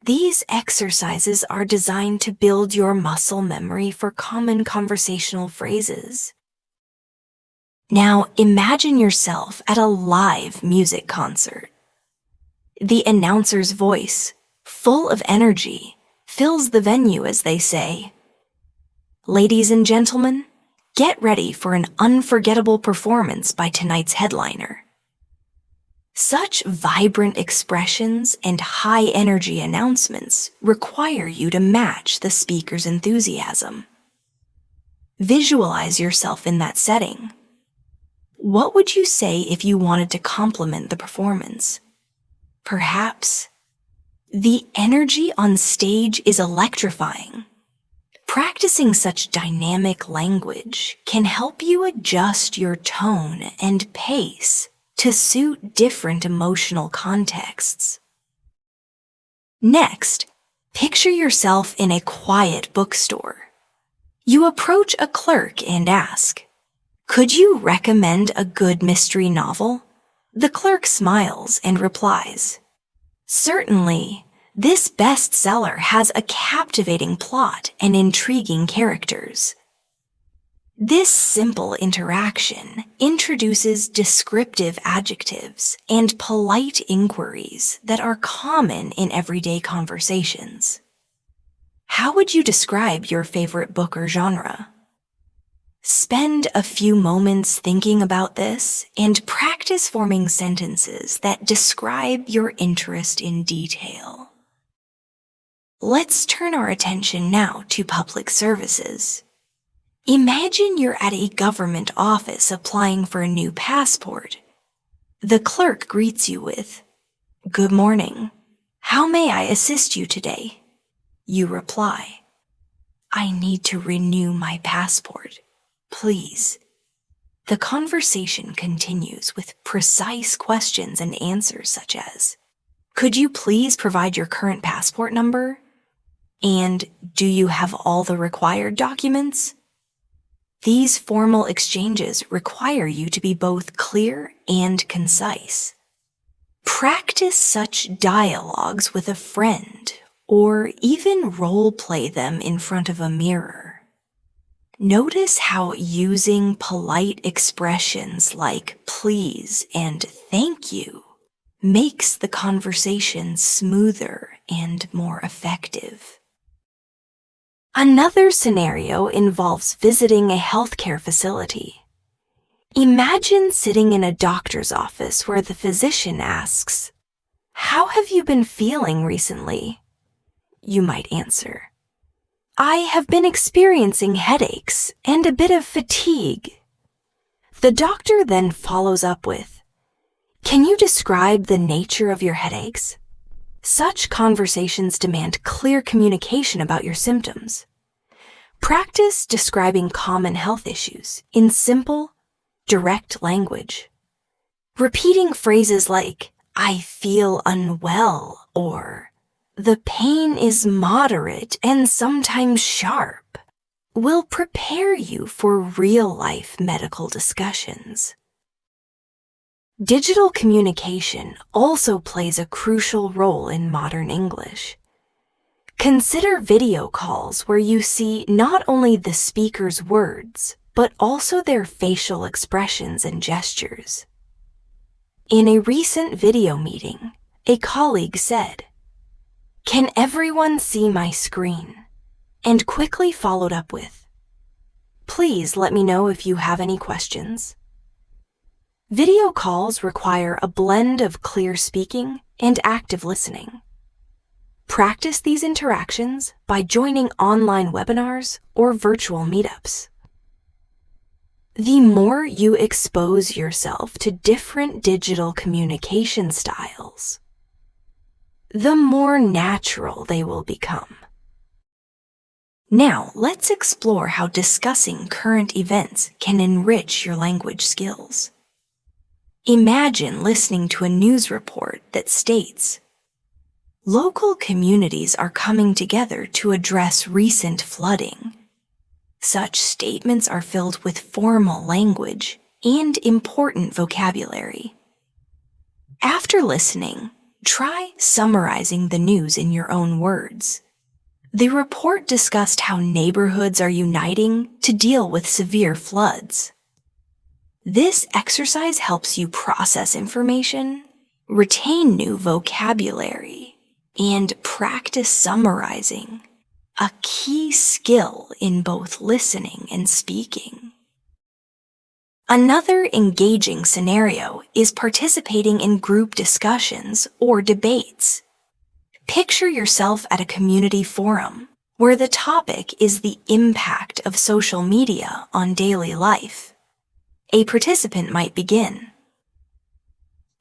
These exercises are designed to build your muscle memory for common conversational phrases. Now imagine yourself at a live music concert. The announcer's voice, full of energy, fills the venue as they say, "Ladies and gentlemen, get ready for an unforgettable performance by tonight's headliner." Such vibrant expressions and high-energy announcements require you to match the speaker's enthusiasm. Visualize yourself in that setting. What would you say if you wanted to compliment the performance? Perhaps, "The energy on stage is electrifying." Practicing such dynamic language can help you adjust your tone and pace to suit different emotional contexts. Next, picture yourself in a quiet bookstore. You approach a clerk and ask, "Could you recommend a good mystery novel?" The clerk smiles and replies, "Certainly, this bestseller has a captivating plot and intriguing characters." This simple interaction introduces descriptive adjectives and polite inquiries that are common in everyday conversations. How would you describe your favorite book or genre? Spend a few moments thinking about this and practice forming sentences that describe your interest in detail. Let's turn our attention now to public services. Imagine you're at a government office applying for a new passport. The clerk greets you with, "Good morning. How may I assist you today?" You reply, "I need to renew my passport. Please." The conversation continues with precise questions and answers such as, "Could you please provide your current passport number?" And "Do you have all the required documents?" These formal exchanges require you to be both clear and concise. Practice such dialogues with a friend, or even role-play them in front of a mirror. Notice how using polite expressions like "please" and "thank you" makes the conversation smoother and more effective. Another scenario involves visiting a healthcare facility. Imagine sitting in a doctor's office where the physician asks, "How have you been feeling recently?" You might answer, "I have been experiencing headaches and a bit of fatigue." The doctor then follows up with, "Can you describe the nature of your headaches?" Such conversations demand clear communication about your symptoms. Practice describing common health issues in simple, direct language. Repeating phrases like, "I feel unwell," or "The pain is moderate and sometimes sharp," will prepare you for real-life medical discussions. Digital communication also plays a crucial role in modern English. Consider video calls where you see not only the speaker's words, but also their facial expressions and gestures. In a recent video meeting, a colleague said, "Can everyone see my screen?" and quickly followed up with, "Please let me know if you have any questions." Video calls require a blend of clear speaking and active listening. Practice these interactions by joining online webinars or virtual meetups. The more you expose yourself to different digital communication styles, the more natural they will become. Now, let's explore how discussing current events can enrich your language skills. Imagine listening to a news report that states, "Local communities are coming together to address recent flooding." Such statements are filled with formal language and important vocabulary. After listening, try summarizing the news in your own words. The report discussed how neighborhoods are uniting to deal with severe floods. This exercise helps you process information, retain new vocabulary, and practice summarizing, a key skill in both listening and speaking. Another engaging scenario is participating in group discussions or debates. Picture yourself at a community forum where the topic is the impact of social media on daily life. A participant might begin,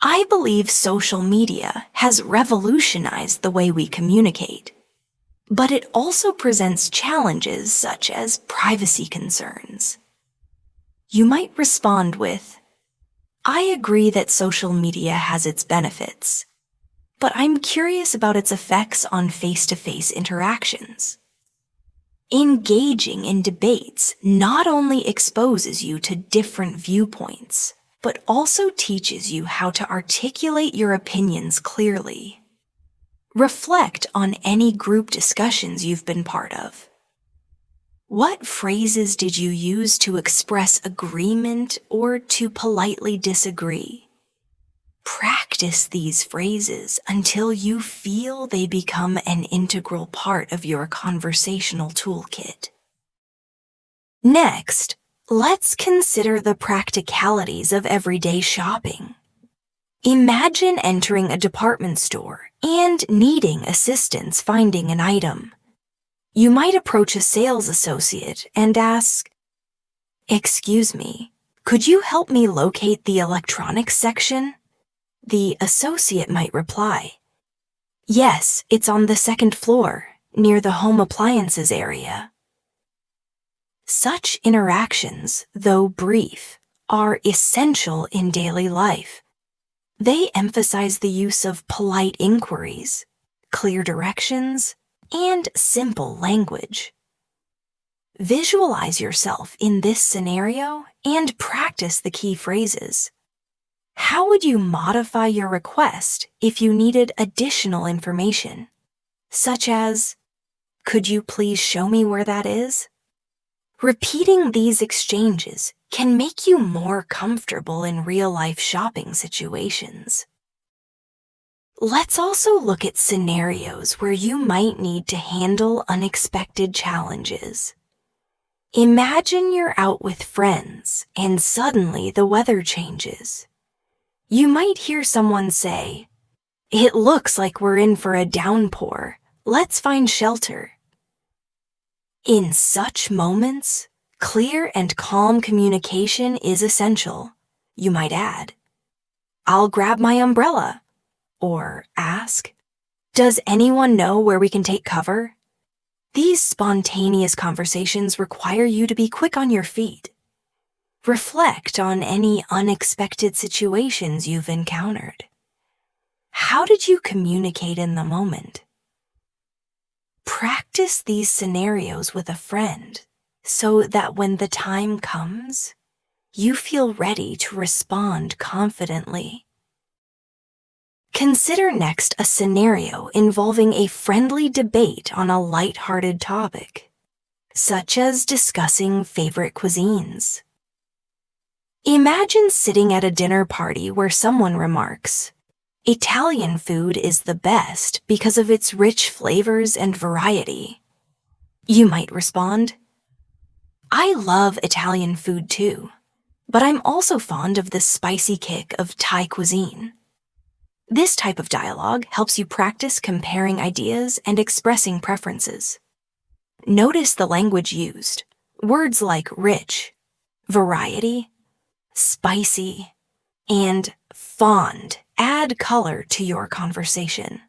"I believe social media has revolutionized the way we communicate, but it also presents challenges such as privacy concerns." You might respond with, "I agree that social media has its benefits, but I'm curious about its effects on face-to-face interactions." Engaging in debates not only exposes you to different viewpoints, but also teaches you how to articulate your opinions clearly. Reflect on any group discussions you've been part of. What phrases did you use to express agreement or to politely disagree? Practice these phrases until you feel they become an integral part of your conversational toolkit. Next, let's consider the practicalities of everyday shopping. Imagine entering a department store and needing assistance finding an item. You might approach a sales associate and ask, "Excuse me, could you help me locate the electronics section?" The associate might reply, "Yes, it's on the second floor, near the home appliances area." Such interactions, though brief, are essential in daily life. They emphasize the use of polite inquiries, clear directions, and simple language. Visualize yourself in this scenario and practice the key phrases. How would you modify your request if you needed additional information, such as, "Could you please show me where that is?" Repeating these exchanges can make you more comfortable in real-life shopping situations. Let's also look at scenarios where you might need to handle unexpected challenges. Imagine you're out with friends and suddenly the weather changes. You might hear someone say, "It looks like we're in for a downpour. Let's find shelter." In such moments, clear and calm communication is essential. You might add, "I'll grab my umbrella," or ask, "Does anyone know where we can take cover?" These spontaneous conversations require you to be quick on your feet. Reflect on any unexpected situations you've encountered. How did you communicate in the moment? Practice these scenarios with a friend so that when the time comes, you feel ready to respond confidently. Consider next a scenario involving a friendly debate on a lighthearted topic, such as discussing favorite cuisines. Imagine sitting at a dinner party where someone remarks, "Italian food is the best because of its rich flavors and variety." You might respond, "I love Italian food too, but I'm also fond of the spicy kick of Thai cuisine." This type of dialogue helps you practice comparing ideas and expressing preferences. Notice the language used. Words like rich, variety, spicy, and fond add color to your conversation.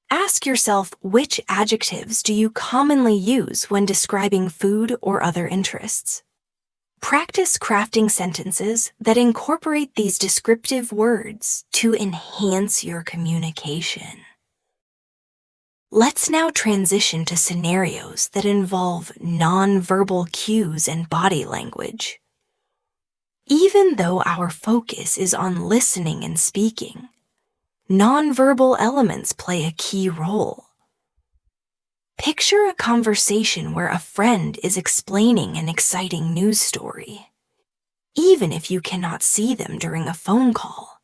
Ask yourself, which adjectives do you commonly use when describing food or other interests? Practice crafting sentences that incorporate these descriptive words to enhance your communication. Let's now transition to scenarios that involve nonverbal cues and body language. Even though our focus is on listening and speaking, nonverbal elements play a key role. Picture a conversation where a friend is explaining an exciting news story. Even if you cannot see them during a phone call,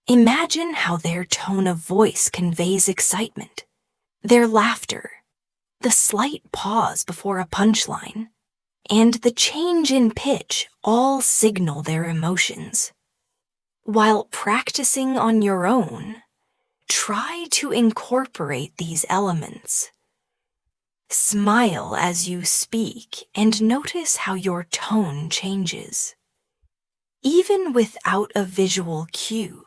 imagine how their tone of voice conveys excitement, their laughter, the slight pause before a punchline, and the change in pitch all signal their emotions. While practicing on your own, try to incorporate these elements. Smile as you speak and notice how your tone changes. Even without a visual cue,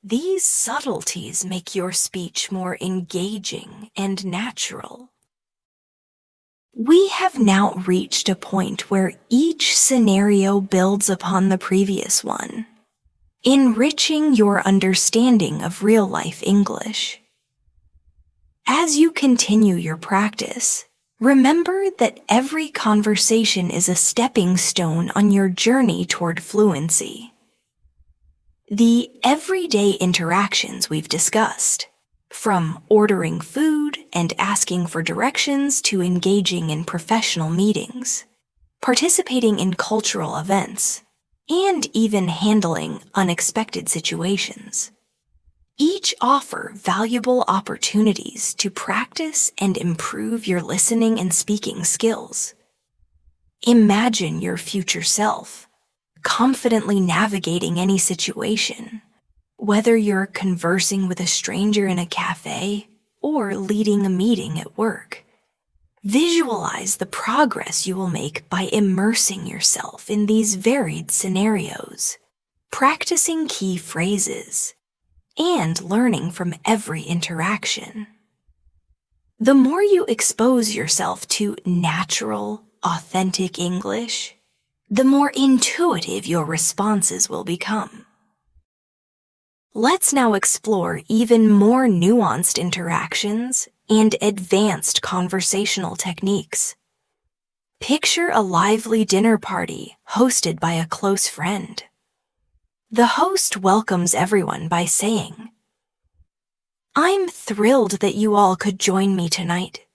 these subtleties make your speech more engaging and natural. We have now reached a point where each scenario builds upon the previous one, enriching your understanding of real-life English. As you continue your practice, remember that every conversation is a stepping stone on your journey toward fluency. The everyday interactions we've discussed, from ordering food and asking for directions to engaging in professional meetings, participating in cultural events, and even handling unexpected situations, each offer valuable opportunities to practice and improve your listening and speaking skills. Imagine your future self, confidently navigating any situation, whether you're conversing with a stranger in a cafe or leading a meeting at work. Visualize the progress you will make by immersing yourself in these varied scenarios, practicing key phrases, and learning from every interaction. The more you expose yourself to natural, authentic English, the more intuitive your responses will become. Let's now explore even more nuanced interactions and advanced conversational techniques. Picture a lively dinner party hosted by a close friend. The host welcomes everyone by saying, "I'm thrilled that you all could join me tonight.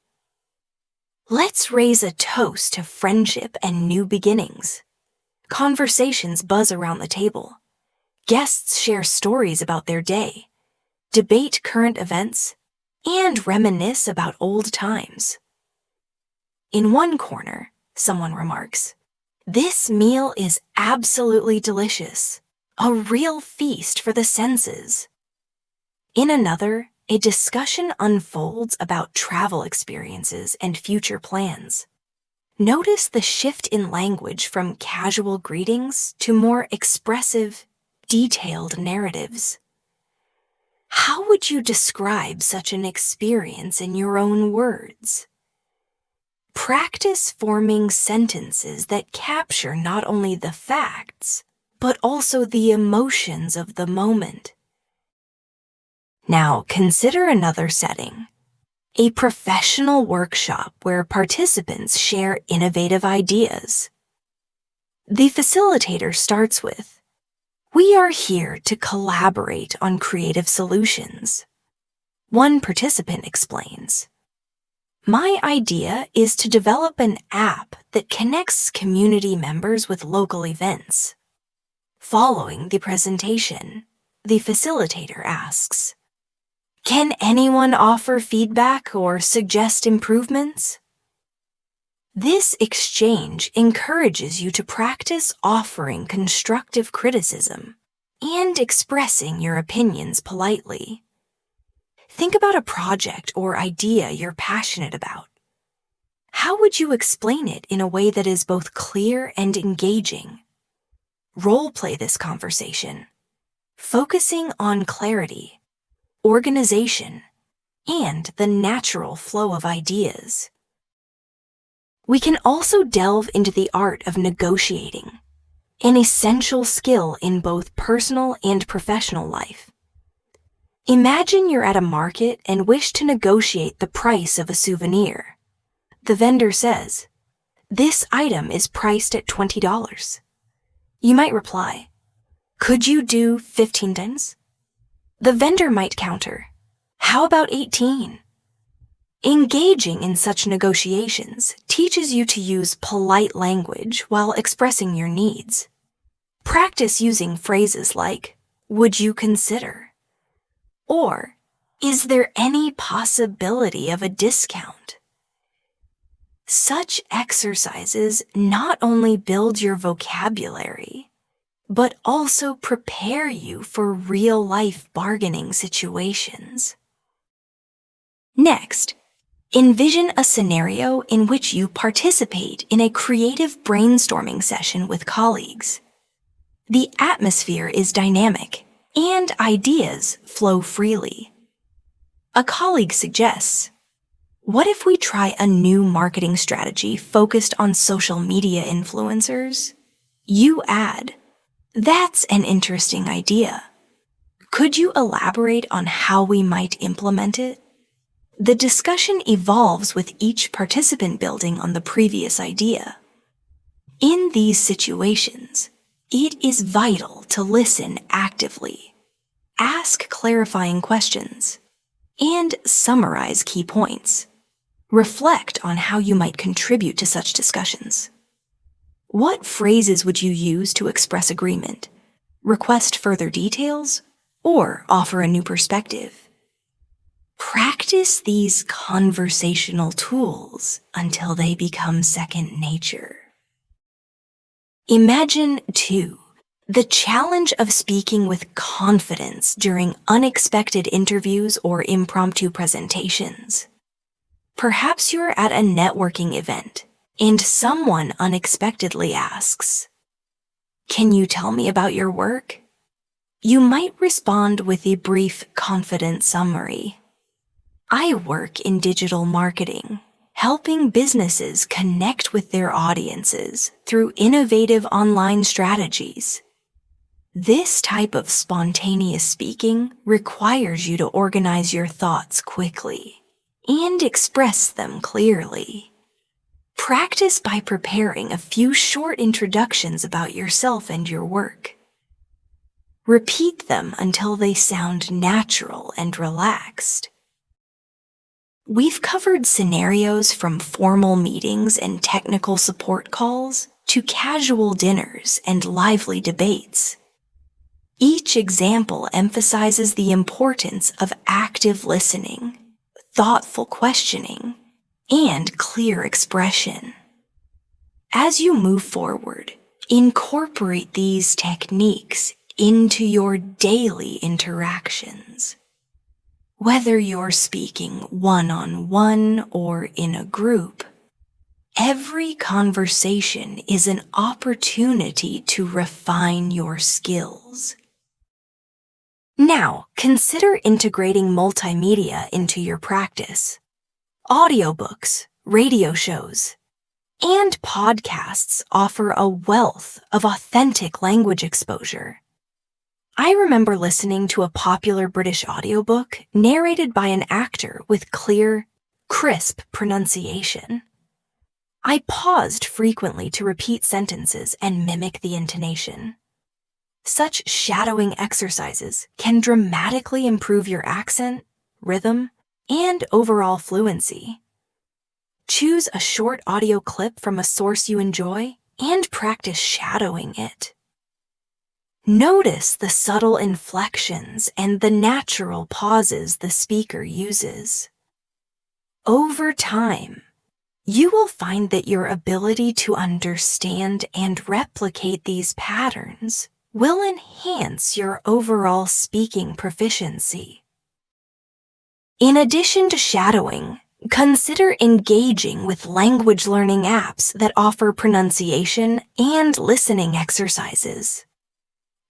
Let's raise a toast to friendship and new beginnings." Conversations buzz around the table. Guests share stories about their day, debate current events, and reminisce about old times. In one corner, someone remarks. This meal is absolutely delicious, a real feast for the senses. In another, a discussion unfolds about travel experiences and future plans. Notice the shift in language from casual greetings to more expressive, detailed narratives. How would you describe such an experience in your own words? Practice forming sentences that capture not only the facts, but also the emotions of the moment. Now consider another setting, a professional workshop where participants share innovative ideas. The facilitator starts with, "We are here to collaborate on creative solutions." One participant explains, "My idea is to develop an app that connects community members with local events." Following the presentation, the facilitator asks, "Can anyone offer feedback or suggest improvements?" This exchange encourages you to practice offering constructive criticism and expressing your opinions politely. Think about a project or idea you're passionate about. How would you explain it in a way that is both clear and engaging? Role-play this conversation, focusing on clarity, organization, and the natural flow of ideas. We can also delve into the art of negotiating, an essential skill in both personal and professional life. Imagine you're at a market and wish to negotiate the price of a souvenir. The vendor says, "This item is priced at $20. You might reply, "Could you do 15 times?" The vendor might counter, "How about 18? Engaging in such negotiations teaches you to use polite language while expressing your needs. Practice using phrases like, "Would you consider?" Or, "Is there any possibility of a discount?" Such exercises not only build your vocabulary, but also prepare you for real-life bargaining situations. Next, envision a scenario in which you participate in a creative brainstorming session with colleagues. The atmosphere is dynamic, and ideas flow freely. A colleague suggests, "What if we try a new marketing strategy focused on social media influencers?" You add, "That's an interesting idea. Could you elaborate on how we might implement it?" The discussion evolves with each participant building on the previous idea. In these situations, it is vital to listen actively, ask clarifying questions, and summarize key points. Reflect on how you might contribute to such discussions. What phrases would you use to express agreement, request further details, or offer a new perspective? Practice these conversational tools until they become second nature. Imagine, too, the challenge of speaking with confidence during unexpected interviews or impromptu presentations. Perhaps you're at a networking event and someone unexpectedly asks, "Can you tell me about your work?" You might respond with a brief, confident summary. "I work in digital marketing, helping businesses connect with their audiences through innovative online strategies." This type of spontaneous speaking requires you to organize your thoughts quickly and express them clearly. Practice by preparing a few short introductions about yourself and your work. Repeat them until they sound natural and relaxed. We've covered scenarios from formal meetings and technical support calls to casual dinners and lively debates. Each example emphasizes the importance of active listening, thoughtful questioning, and clear expression. As you move forward, incorporate these techniques into your daily interactions. Whether you're speaking one-on-one or in a group, every conversation is an opportunity to refine your skills. Now, consider integrating multimedia into your practice. Audiobooks, radio shows, and podcasts offer a wealth of authentic language exposure. I remember listening to a popular British audiobook narrated by an actor with clear, crisp pronunciation. I paused frequently to repeat sentences and mimic the intonation. Such shadowing exercises can dramatically improve your accent, rhythm, and overall fluency. Choose a short audio clip from a source you enjoy and practice shadowing it. Notice the subtle inflections and the natural pauses the speaker uses. Over time, you will find that your ability to understand and replicate these patterns will enhance your overall speaking proficiency. In addition to shadowing, consider engaging with language learning apps that offer pronunciation and listening exercises.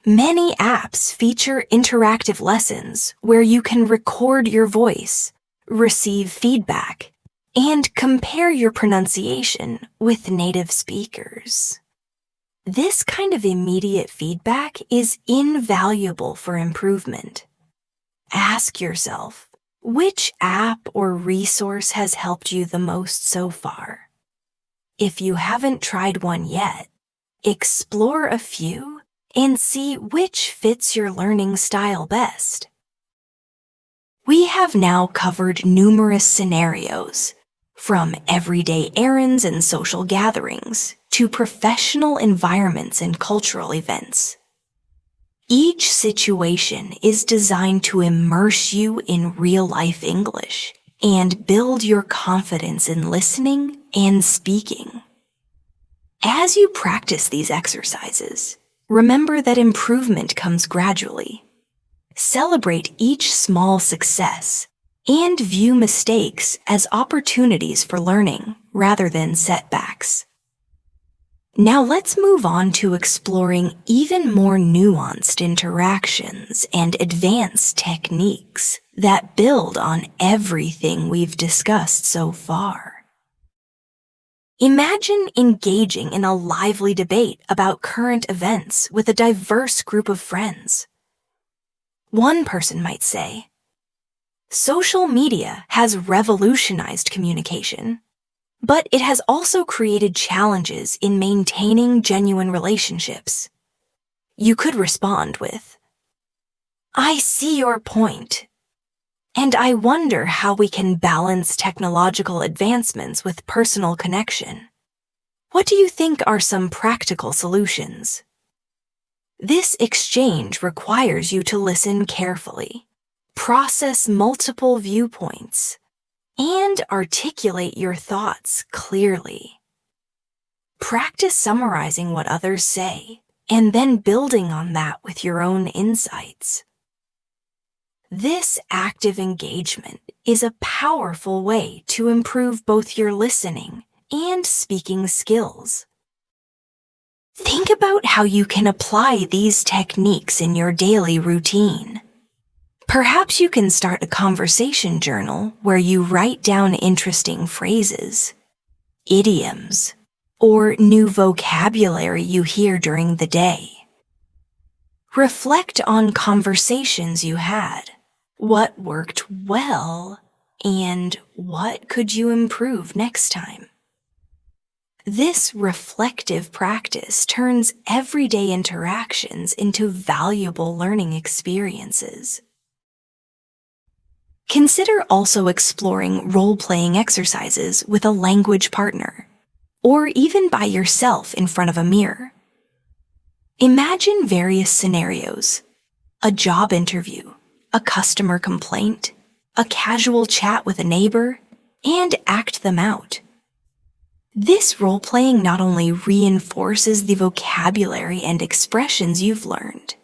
Many apps feature interactive lessons where you can record your voice, receive feedback, and compare your pronunciation with native speakers. This kind of immediate feedback is invaluable for improvement. Ask yourself, which app or resource has helped you the most so far? If you haven't tried one yet, explore a few and see which fits your learning style best. We have now covered numerous scenarios, from everyday errands and social gatherings to professional environments and cultural events. Each situation is designed to immerse you in real-life English and build your confidence in listening and speaking. As you practice these exercises, remember that improvement comes gradually. Celebrate each small success and view mistakes as opportunities for learning rather than setbacks. Now let's move on to exploring even more nuanced interactions and advanced techniques that build on everything we've discussed so far. Imagine engaging in a lively debate about current events with a diverse group of friends. One person might say, "Social media has revolutionized communication, but it has also created challenges in maintaining genuine relationships." You could respond with, "I see your point, and I wonder how we can balance technological advancements with personal connection. What do you think are some practical solutions?" This exchange requires you to listen carefully, process multiple viewpoints, and articulate your thoughts clearly. Practice summarizing what others say, and then building on that with your own insights. This active engagement is a powerful way to improve both your listening and speaking skills. Think about how you can apply these techniques in your daily routine. Perhaps you can start a conversation journal where you write down interesting phrases, idioms, or new vocabulary you hear during the day. Reflect on conversations you had, what worked well, and what could you improve next time. This reflective practice turns everyday interactions into valuable learning experiences. Consider also exploring role-playing exercises with a language partner, or even by yourself in front of a mirror. Imagine various scenarios: a job interview, a customer complaint, a casual chat with a neighbor, and act them out. This role-playing not only reinforces the vocabulary and expressions you've learned,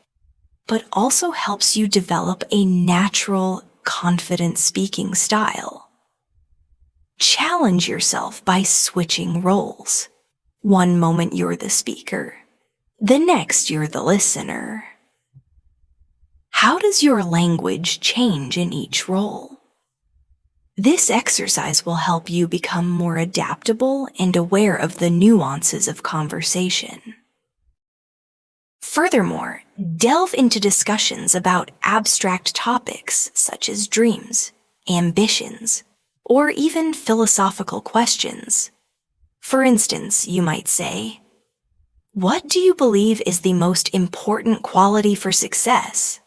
but also helps you develop a natural, confident speaking style. Challenge yourself by switching roles. One moment you're the speaker, the next you're the listener. How does your language change in each role? This exercise will help you become more adaptable and aware of the nuances of conversation. Furthermore, delve into discussions about abstract topics such as dreams, ambitions, or even philosophical questions. For instance, you might say, "What do you believe is the most important quality for success?"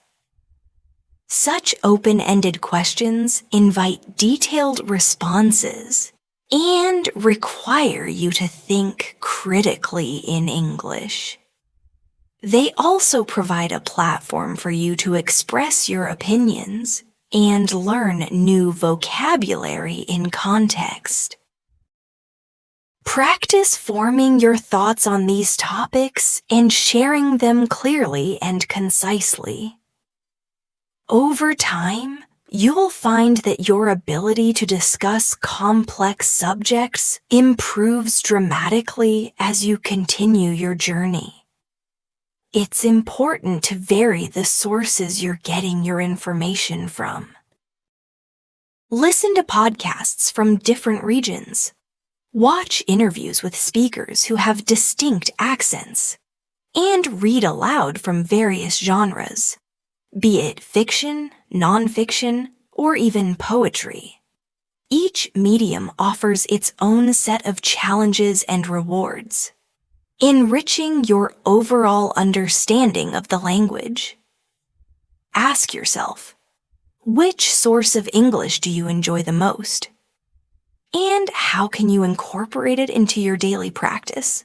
Such open-ended questions invite detailed responses and require you to think critically in English. They also provide a platform for you to express your opinions and learn new vocabulary in context. Practice forming your thoughts on these topics and sharing them clearly and concisely. Over time, you'll find that your ability to discuss complex subjects improves dramatically as you continue your journey. It's important to vary the sources you're getting your information from. Listen to podcasts from different regions. Watch interviews with speakers who have distinct accents, and read aloud from various genres, be it fiction, nonfiction, or even poetry. Each medium offers its own set of challenges and rewards, enriching your overall understanding of the language. Ask yourself, which source of English do you enjoy the most? And how can you incorporate it into your daily practice?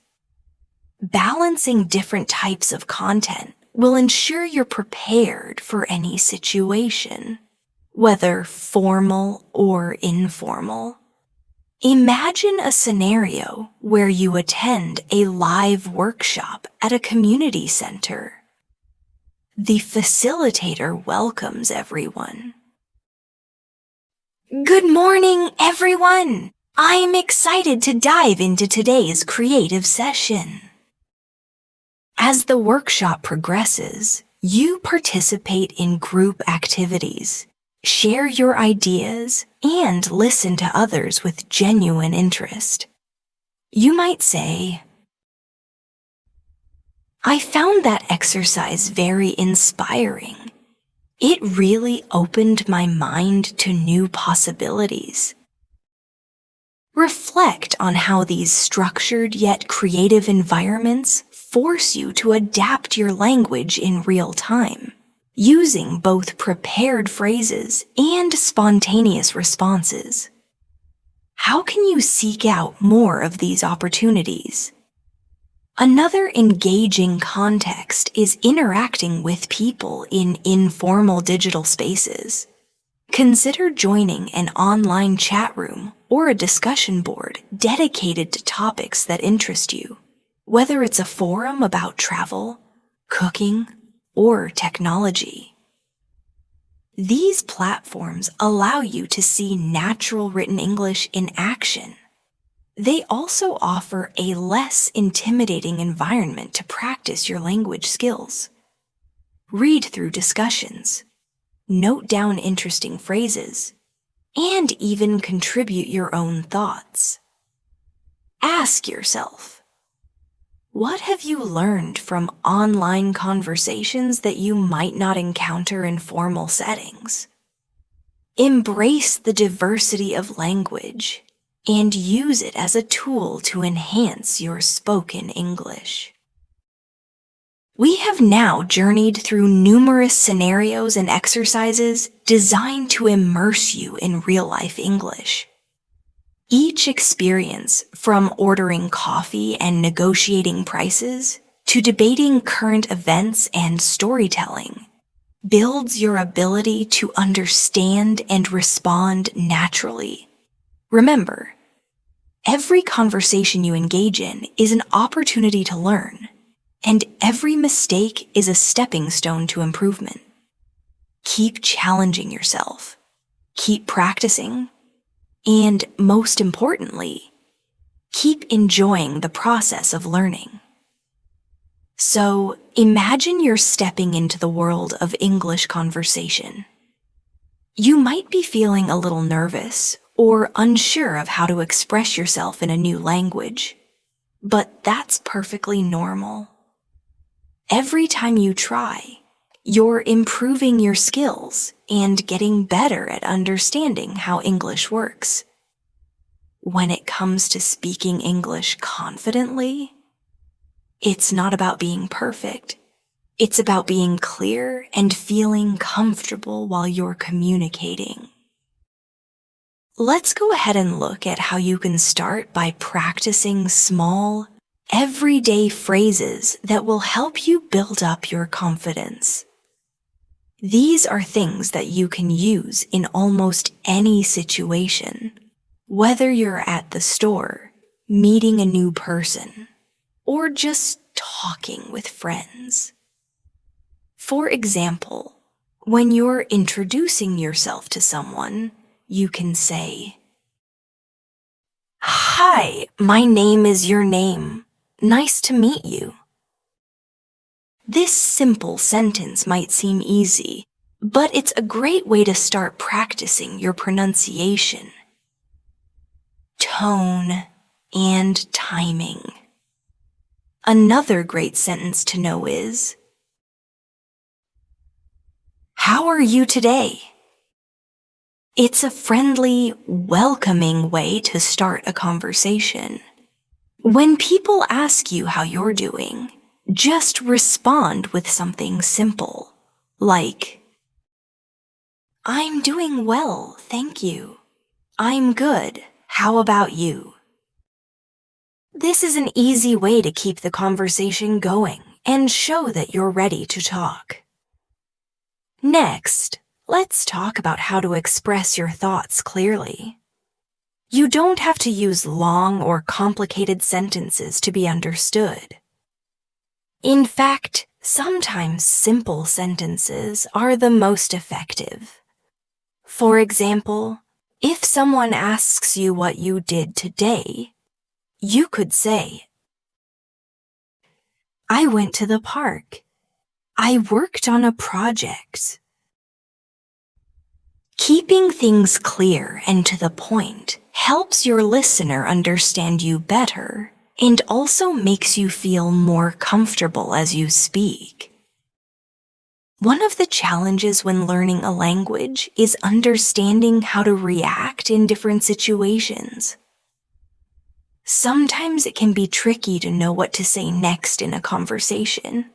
Balancing different types of content will ensure you're prepared for any situation, whether formal or informal. Imagine a scenario where you attend a live workshop at a community center. The facilitator welcomes everyone. Good morning, everyone! I'm excited to dive into today's creative session. As the workshop progresses, you participate in group activities, share your ideas, and listen to others with genuine interest. You might say, "I found that exercise very inspiring. It really opened my mind to new possibilities." Reflect on how these structured yet creative environments force you to adapt your language in real time, using both prepared phrases and spontaneous responses. How can you seek out more of these opportunities? Another engaging context is interacting with people in informal digital spaces. Consider joining an online chat room or a discussion board dedicated to topics that interest you, whether it's a forum about travel, cooking, or technology. These platforms allow you to see natural written English in action. They also offer a less intimidating environment to practice your language skills. Read through discussions, note down interesting phrases, and even contribute your own thoughts. Ask yourself, what have you learned from online conversations that you might not encounter in formal settings? Embrace the diversity of language and use it as a tool to enhance your spoken English. We have now journeyed through numerous scenarios and exercises designed to immerse you in real-life English. Each experience, from ordering coffee and negotiating prices to debating current events and storytelling, builds your ability to understand and respond naturally. Remember, Every conversation you engage in is an opportunity to learn, and every mistake is a stepping stone to improvement. Keep challenging yourself, keep practicing, and most importantly, keep enjoying the process of learning. So, imagine you're stepping into the world of English conversation. You might be feeling a little nervous or unsure of how to express yourself in a new language, but that's perfectly normal. Every time you try, you're improving your skills and getting better at understanding how English works. When it comes to speaking English confidently, it's not about being perfect. It's about being clear and feeling comfortable while you're communicating. Let's go ahead and look at how you can start by practicing small, everyday phrases that will help you build up your confidence. These are things that you can use in almost any situation, whether you're at the store, meeting a new person, or just talking with friends. For example, when you're introducing yourself to someone, you can say, "Hi, my name is your name. Nice to meet you." This simple sentence might seem easy, but it's a great way to start practicing your pronunciation, tone, and timing. Another great sentence to know is, "How are you today?" It's a friendly, welcoming way to start a conversation. When people ask you how you're doing, just respond with something simple, like, "I'm doing well, thank you." "I'm good, how about you?" This is an easy way to keep the conversation going and show that you're ready to talk. Next, let's talk about how to express your thoughts clearly. You don't have to use long or complicated sentences to be understood. In fact, sometimes simple sentences are the most effective. For example, if someone asks you what you did today, you could say, "I went to the park. I worked on a project." Keeping things clear and to the point helps your listener understand you better and also makes you feel more comfortable as you speak. One of the challenges when learning a language is understanding how to react in different situations. Sometimes it can be tricky to know what to say next in a conversation,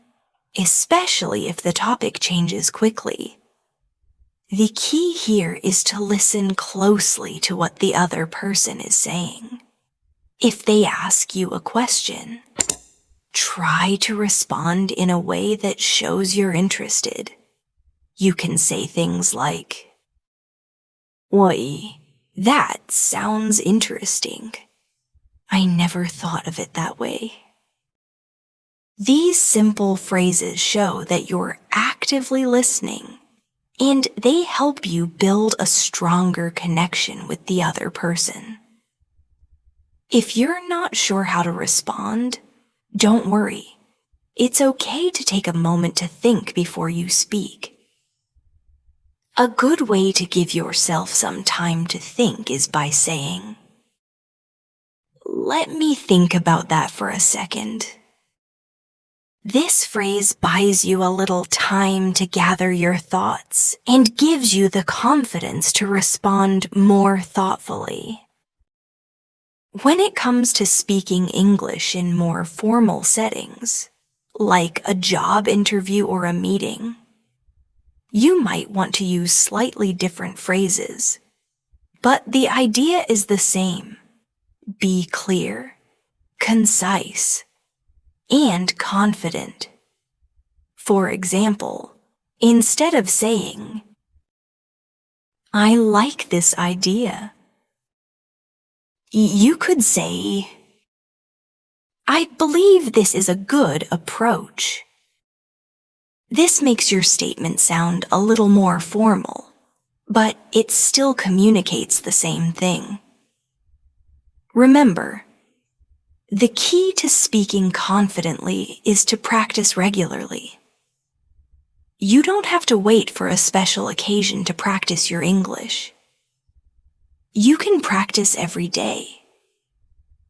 especially if the topic changes quickly. The key here is to listen closely to what the other person is saying. If they ask you a question, try to respond in a way that shows you're interested. You can say things like, "Why, that sounds interesting. I never thought of it that way." These simple phrases show that you're actively listening, and they help you build a stronger connection with the other person. If you're not sure how to respond, don't worry. It's okay to take a moment to think before you speak. A good way to give yourself some time to think is by saying, "Let me think about that for a second." This phrase buys you a little time to gather your thoughts and gives you the confidence to respond more thoughtfully. When it comes to speaking English in more formal settings, like a job interview or a meeting, you might want to use slightly different phrases, but the idea is the same. Be clear, concise, and confident. For example, instead of saying, "I like this idea," You could say, "I believe this is a good approach." This makes your statement sound a little more formal, but it still communicates the same thing. Remember, the key to speaking confidently is to practice regularly. You don't have to wait for a special occasion to practice your English. You can practice every day,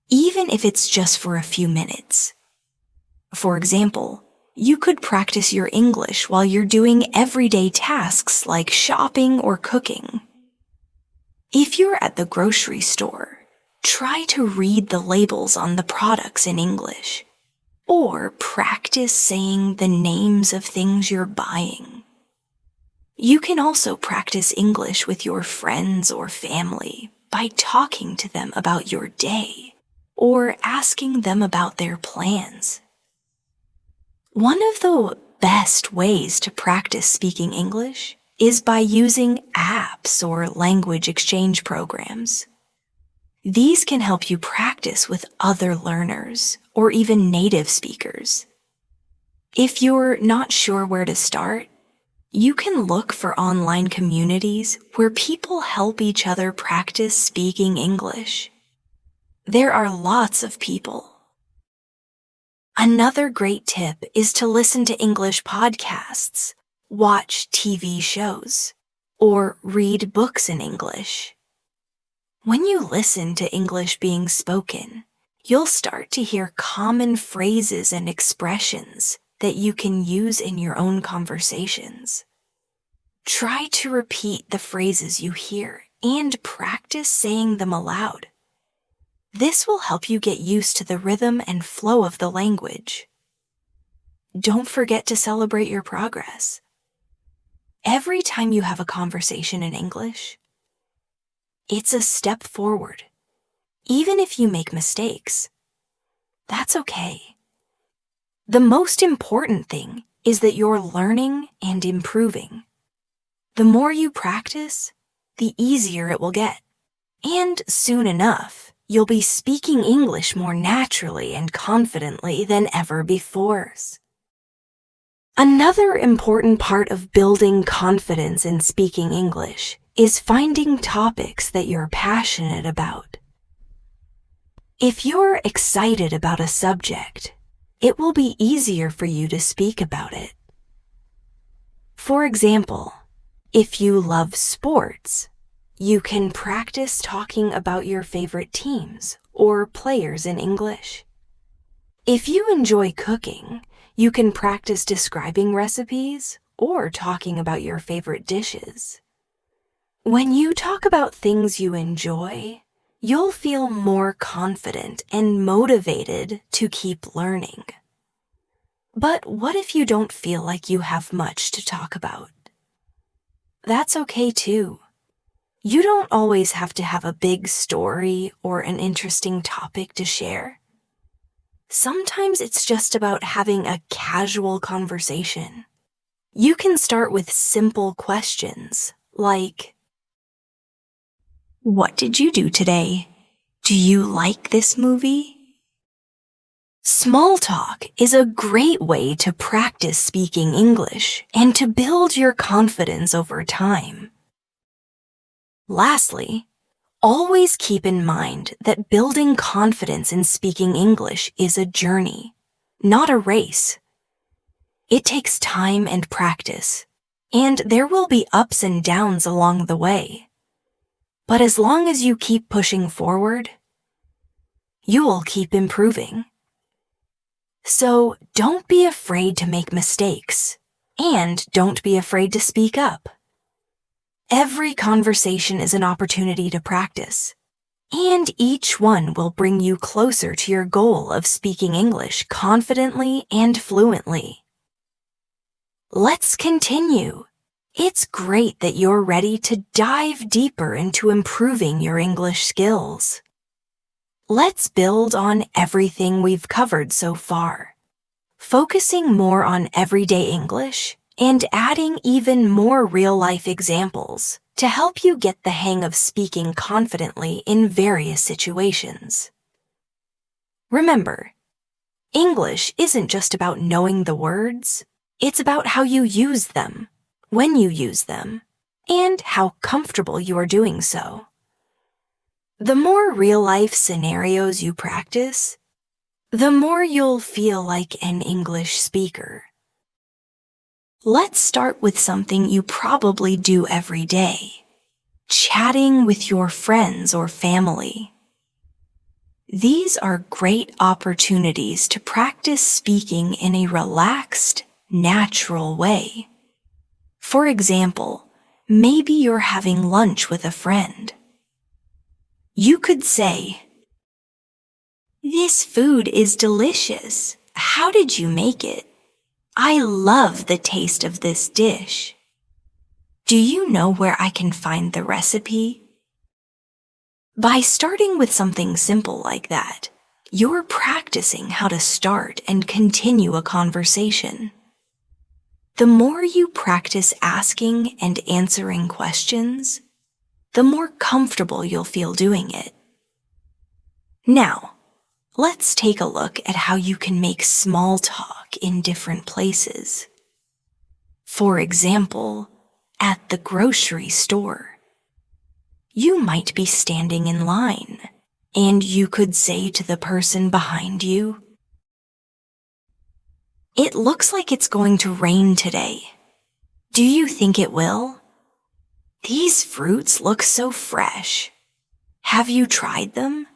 even if it's just for a few minutes. For example, you could practice your English while you're doing everyday tasks like shopping or cooking. If you're at the grocery store, try to read the labels on the products in English, or practice saying the names of things you're buying. You can also practice English with your friends or family by talking to them about your day or asking them about their plans. One of the best ways to practice speaking English is by using apps or language exchange programs. These can help you practice with other learners or even native speakers. If you're not sure where to start, you can look for online communities where people help each other practice speaking English. There are lots of people. Another great tip is to listen to English podcasts, watch TV shows, or read books in English. When you listen to English being spoken, you'll start to hear common phrases and expressions that you can use in your own conversations. Try to repeat the phrases you hear and practice saying them aloud. This will help you get used to the rhythm and flow of the language. Don't forget to celebrate your progress. Every time you have a conversation in English, it's a step forward. Even if you make mistakes, that's okay. The most important thing is that you're learning and improving. The more you practice, the easier it will get. And soon enough, you'll be speaking English more naturally and confidently than ever before. Another important part of building confidence in speaking English is finding topics that you're passionate about. If you're excited about a subject, it will be easier for you to speak about it. For example, if you love sports, you can practice talking about your favorite teams or players in English. If you enjoy cooking, you can practice describing recipes or talking about your favorite dishes. When you talk about things you enjoy, you'll feel more confident and motivated to keep learning. But what if you don't feel like you have much to talk about? That's okay too. You don't always have to have a big story or an interesting topic to share. Sometimes it's just about having a casual conversation. You can start with simple questions like, "What did you do today? Do you like this movie?" Small talk is a great way to practice speaking English and to build your confidence over time. Lastly, always keep in mind that building confidence in speaking English is a journey, not a race. It takes time and practice, and there will be ups and downs along the way. But as long as you keep pushing forward, you will keep improving. So don't be afraid to make mistakes, and don't be afraid to speak up. Every conversation is an opportunity to practice, and each one will bring you closer to your goal of speaking English confidently and fluently. Let's continue. It's great that you're ready to dive deeper into improving your English skills. Let's build on everything we've covered so far, focusing more on everyday English and adding even more real-life examples to help you get the hang of speaking confidently in various situations. Remember, English isn't just about knowing the words, it's about how you use them, when you use them, and how comfortable you are doing so. The more real-life scenarios you practice, the more you'll feel like an English speaker. Let's start with something you probably do every day: chatting with your friends or family. These are great opportunities to practice speaking in a relaxed, natural way. For example, maybe you're having lunch with a friend. You could say, "This food is delicious. How did you make it? I love the taste of this dish. Do you know where I can find the recipe?" By starting with something simple like that, you're practicing how to start and continue a conversation. The more you practice asking and answering questions, the more comfortable you'll feel doing it. Now, let's take a look at how you can make small talk in different places. For example, at the grocery store. You might be standing in line, and you could say to the person behind you, "It looks like it's going to rain today. Do you think it will? These fruits look so fresh. Have you tried them?"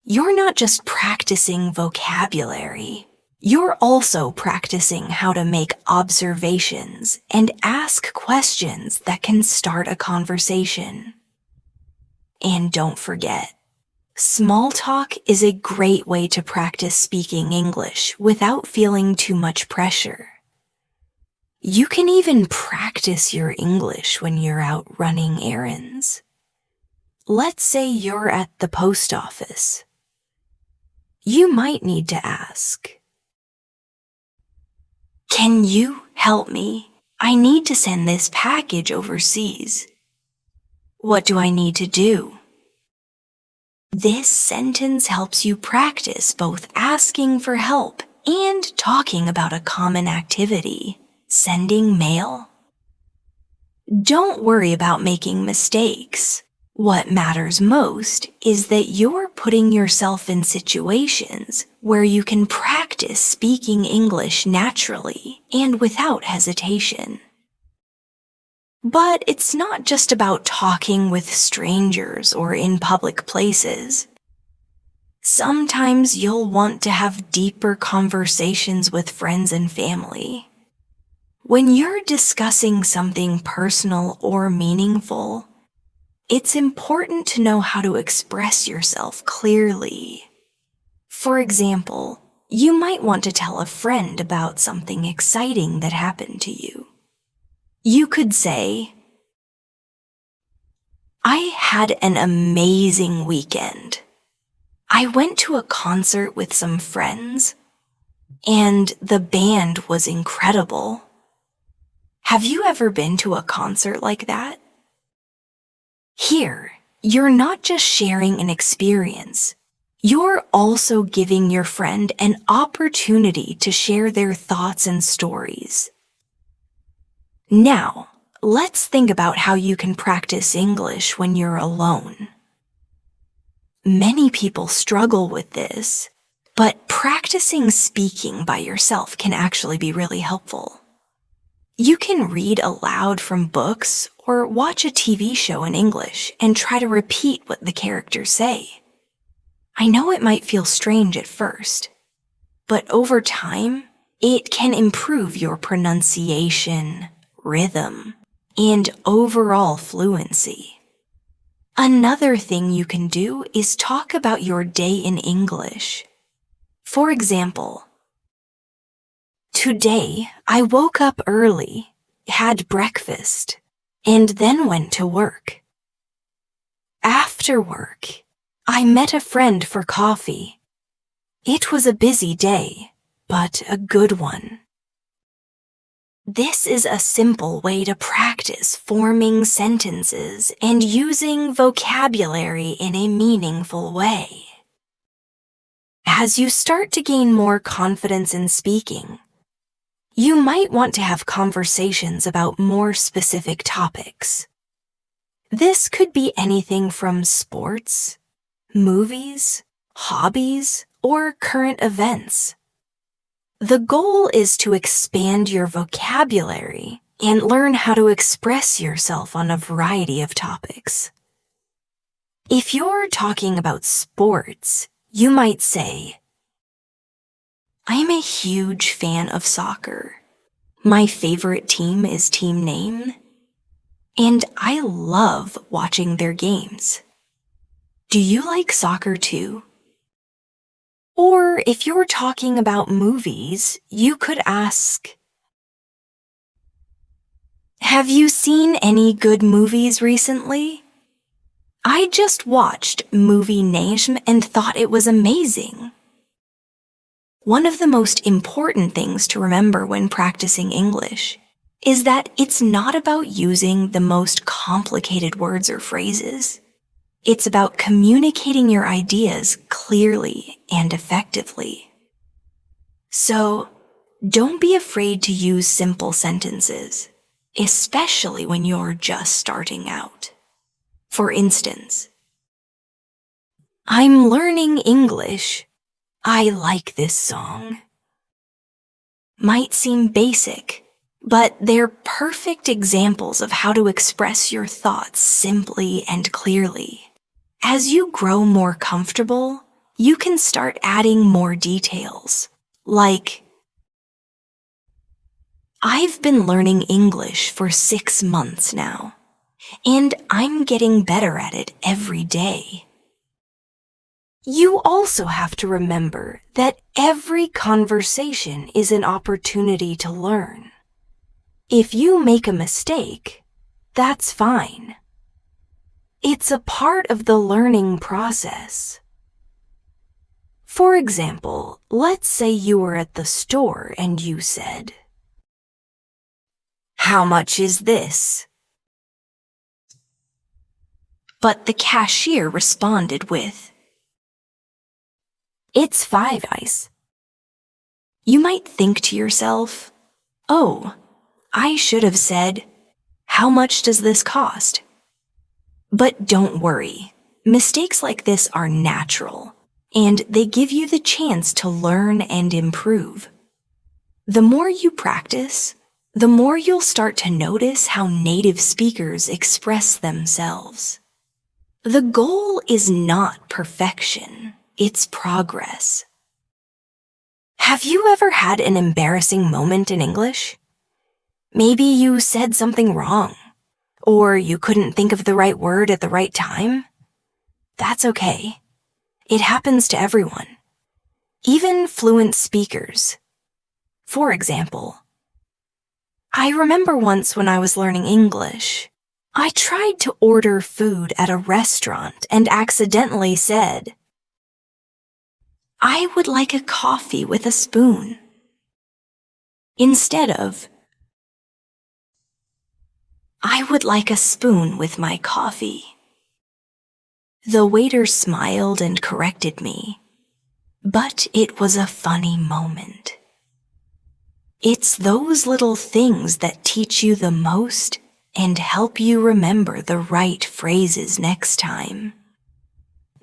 You're not just practicing vocabulary. You're also practicing how to make observations and ask questions that can start a conversation. And don't forget, small talk is a great way to practice speaking English without feeling too much pressure. You can even practice your English when you're out running errands. Let's say you're at the post office. You might need to ask, "Can you help me? I need to send this package overseas. What do I need to do?" This sentence helps you practice both asking for help and talking about a common activity, sending mail. Don't worry about making mistakes. What matters most is that you're putting yourself in situations where you can practice speaking English naturally and without hesitation. But it's not just about talking with strangers or in public places. Sometimes you'll want to have deeper conversations with friends and family. When you're discussing something personal or meaningful, it's important to know how to express yourself clearly. For example, you might want to tell a friend about something exciting that happened to you. You could say, "I had an amazing weekend. I went to a concert with some friends, and the band was incredible." Have you ever been to a concert like that? Here, you're not just sharing an experience. You're also giving your friend an opportunity to share their thoughts and stories. Now, let's think about how you can practice English when you're alone. Many people struggle with this, but practicing speaking by yourself can actually be really helpful. You can read aloud from books or watch a TV show in English and try to repeat what the characters say. I know it might feel strange at first, but over time, it can improve your pronunciation, rhythm, and overall fluency. Another thing you can do is talk about your day in English. For example, "Today, I woke up early, had breakfast, and then went to work. After work, I met a friend for coffee. It was a busy day, but a good one." This is a simple way to practice forming sentences and using vocabulary in a meaningful way. As you start to gain more confidence in speaking, you might want to have conversations about more specific topics. This could be anything from sports, movies, hobbies, or current events. The goal is to expand your vocabulary and learn how to express yourself on a variety of topics. If you're talking about sports, you might say, "I'm a huge fan of soccer. My favorite team is Team Name, and I love watching their games. Do you like soccer too?" Or if you're talking about movies, you could ask, "Have you seen any good movies recently? I just watched Movie Name and thought it was amazing." One of the most important things to remember when practicing English is that it's not about using the most complicated words or phrases. It's about communicating your ideas clearly and effectively. So, don't be afraid to use simple sentences, especially when you're just starting out. For instance, "I'm learning English. I like this song." Might seem basic, but they're perfect examples of how to express your thoughts simply and clearly. As you grow more comfortable, you can start adding more details, like, "I've been learning English for 6 months now, and I'm getting better at it every day." You also have to remember that every conversation is an opportunity to learn. If you make a mistake, that's fine. It's a part of the learning process. For example, let's say you were at the store and you said, "How much is this?" But the cashier responded with, "It's $5." You might think to yourself, "Oh, I should have said, 'How much does this cost?'" But don't worry, mistakes like this are natural, and they give you the chance to learn and improve. The more you practice, the more you'll start to notice how native speakers express themselves. The goal is not perfection, it's progress. Have you ever had an embarrassing moment in English? Maybe you said something wrong, or you couldn't think of the right word at the right time? That's okay. It happens to everyone, even fluent speakers. For example, I remember once when I was learning English, I tried to order food at a restaurant and accidentally said, "I would like a coffee with a spoon," instead of, "I would like a spoon with my coffee." The waiter smiled and corrected me, but it was a funny moment. It's those little things that teach you the most and help you remember the right phrases next time.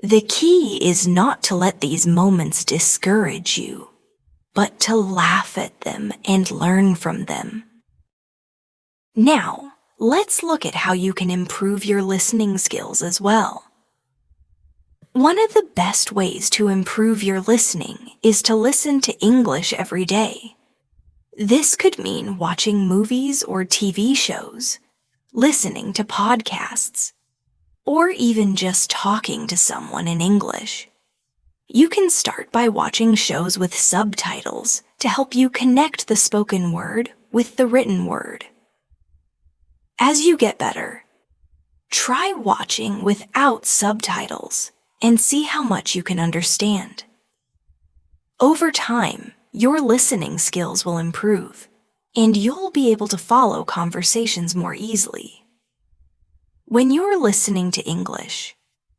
The key is not to let these moments discourage you, but to laugh at them and learn from them. Now, let's look at how you can improve your listening skills as well. One of the best ways to improve your listening is to listen to English every day. This could mean watching movies or TV shows, listening to podcasts, or even just talking to someone in English. You can start by watching shows with subtitles to help you connect the spoken word with the written word. As you get better, try watching without subtitles and see how much you can understand. Over time, your listening skills will improve, and you'll be able to follow conversations more easily. When you're listening to English,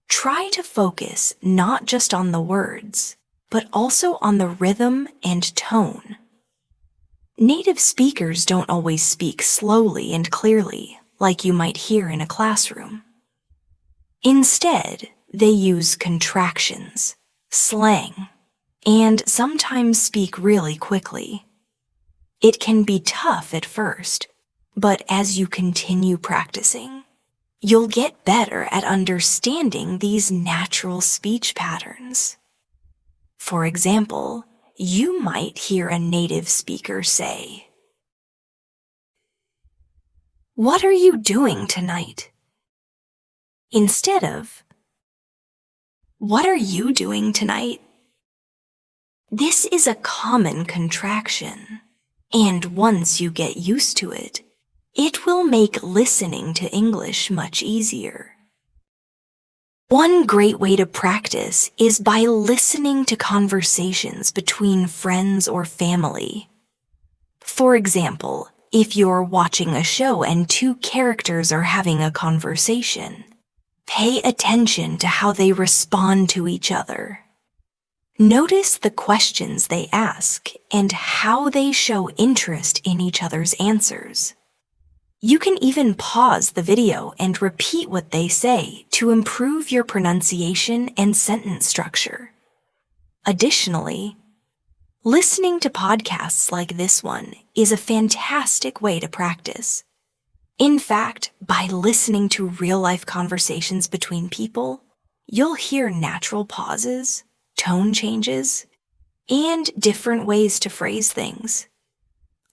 try to focus not just on the words, but also on the rhythm and tone. Native speakers don't always speak slowly and clearly, like you might hear in a classroom. Instead, they use contractions, slang, and sometimes speak really quickly. It can be tough at first, but as you continue practicing, you'll get better at understanding these natural speech patterns. For example, you might hear a native speaker say, "What are you doing tonight?" instead of, "What are you doing tonight?" This is a common contraction, and once you get used to it, it will make listening to English much easier. One great way to practice is by listening to conversations between friends or family. For example, if you're watching a show and two characters are having a conversation, pay attention to how they respond to each other. Notice the questions they ask and how they show interest in each other's answers. You can even pause the video and repeat what they say to improve your pronunciation and sentence structure. Additionally, listening to podcasts like this one is a fantastic way to practice. In fact, by listening to real-life conversations between people, you'll hear natural pauses, tone changes, and different ways to phrase things.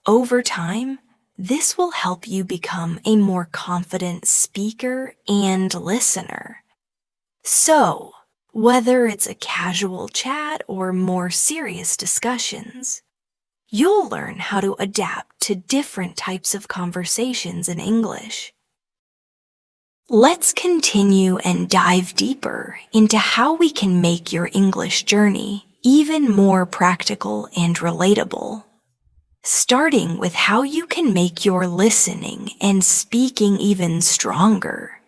Over time, this will help you become a more confident speaker and listener. So, whether it's a casual chat or more serious discussions, you'll learn how to adapt to different types of conversations in English. Let's continue and dive deeper into how we can make your English journey even more practical and relatable, starting with how you can make your listening and speaking even stronger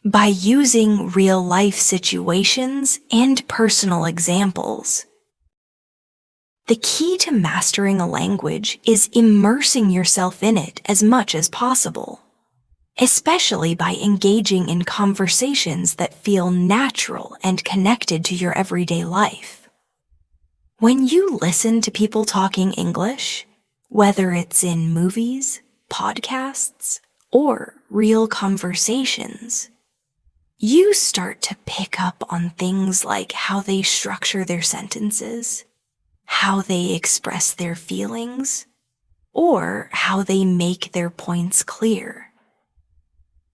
by using real-life situations and personal examples. The key to mastering a language is immersing yourself in it as much as possible, especially by engaging in conversations that feel natural and connected to your everyday life. When you listen to people talking English, whether it's in movies, podcasts, or real conversations, you start to pick up on things like how they structure their sentences, how they express their feelings, or how they make their points clear.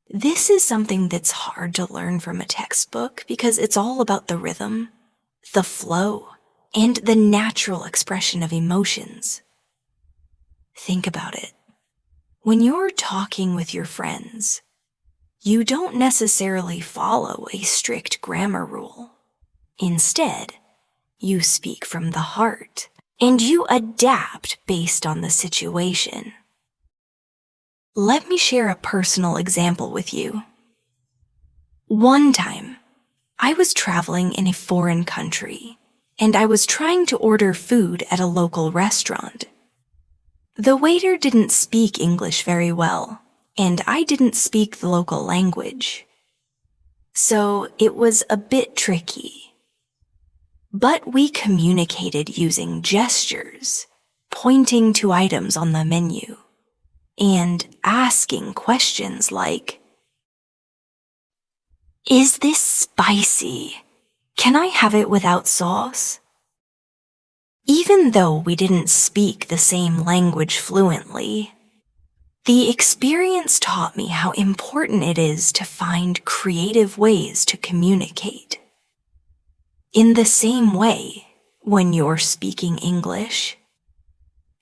This is something that's hard to learn from a textbook because it's all about the rhythm, the flow, and the natural expression of emotions. Think about it. When you're talking with your friends, you don't necessarily follow a strict grammar rule. Instead, you speak from the heart, and you adapt based on the situation. Let me share a personal example with you. One time, I was traveling in a foreign country, and I was trying to order food at a local restaurant. The waiter didn't speak English very well, and I didn't speak the local language. So it was a bit tricky. But we communicated using gestures, pointing to items on the menu, and asking questions like, "Is this spicy? Can I have it without sauce?" Even though we didn't speak the same language fluently, the experience taught me how important it is to find creative ways to communicate. In the same way, when you're speaking English,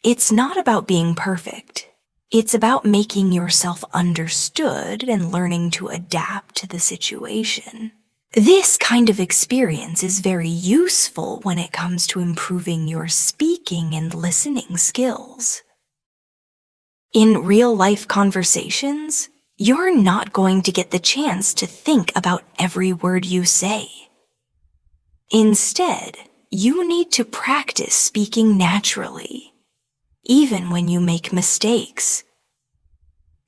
it's not about being perfect. It's about making yourself understood and learning to adapt to the situation. This kind of experience is very useful when it comes to improving your speaking and listening skills. In real-life conversations, you're not going to get the chance to think about every word you say. Instead, you need to practice speaking naturally, even when you make mistakes.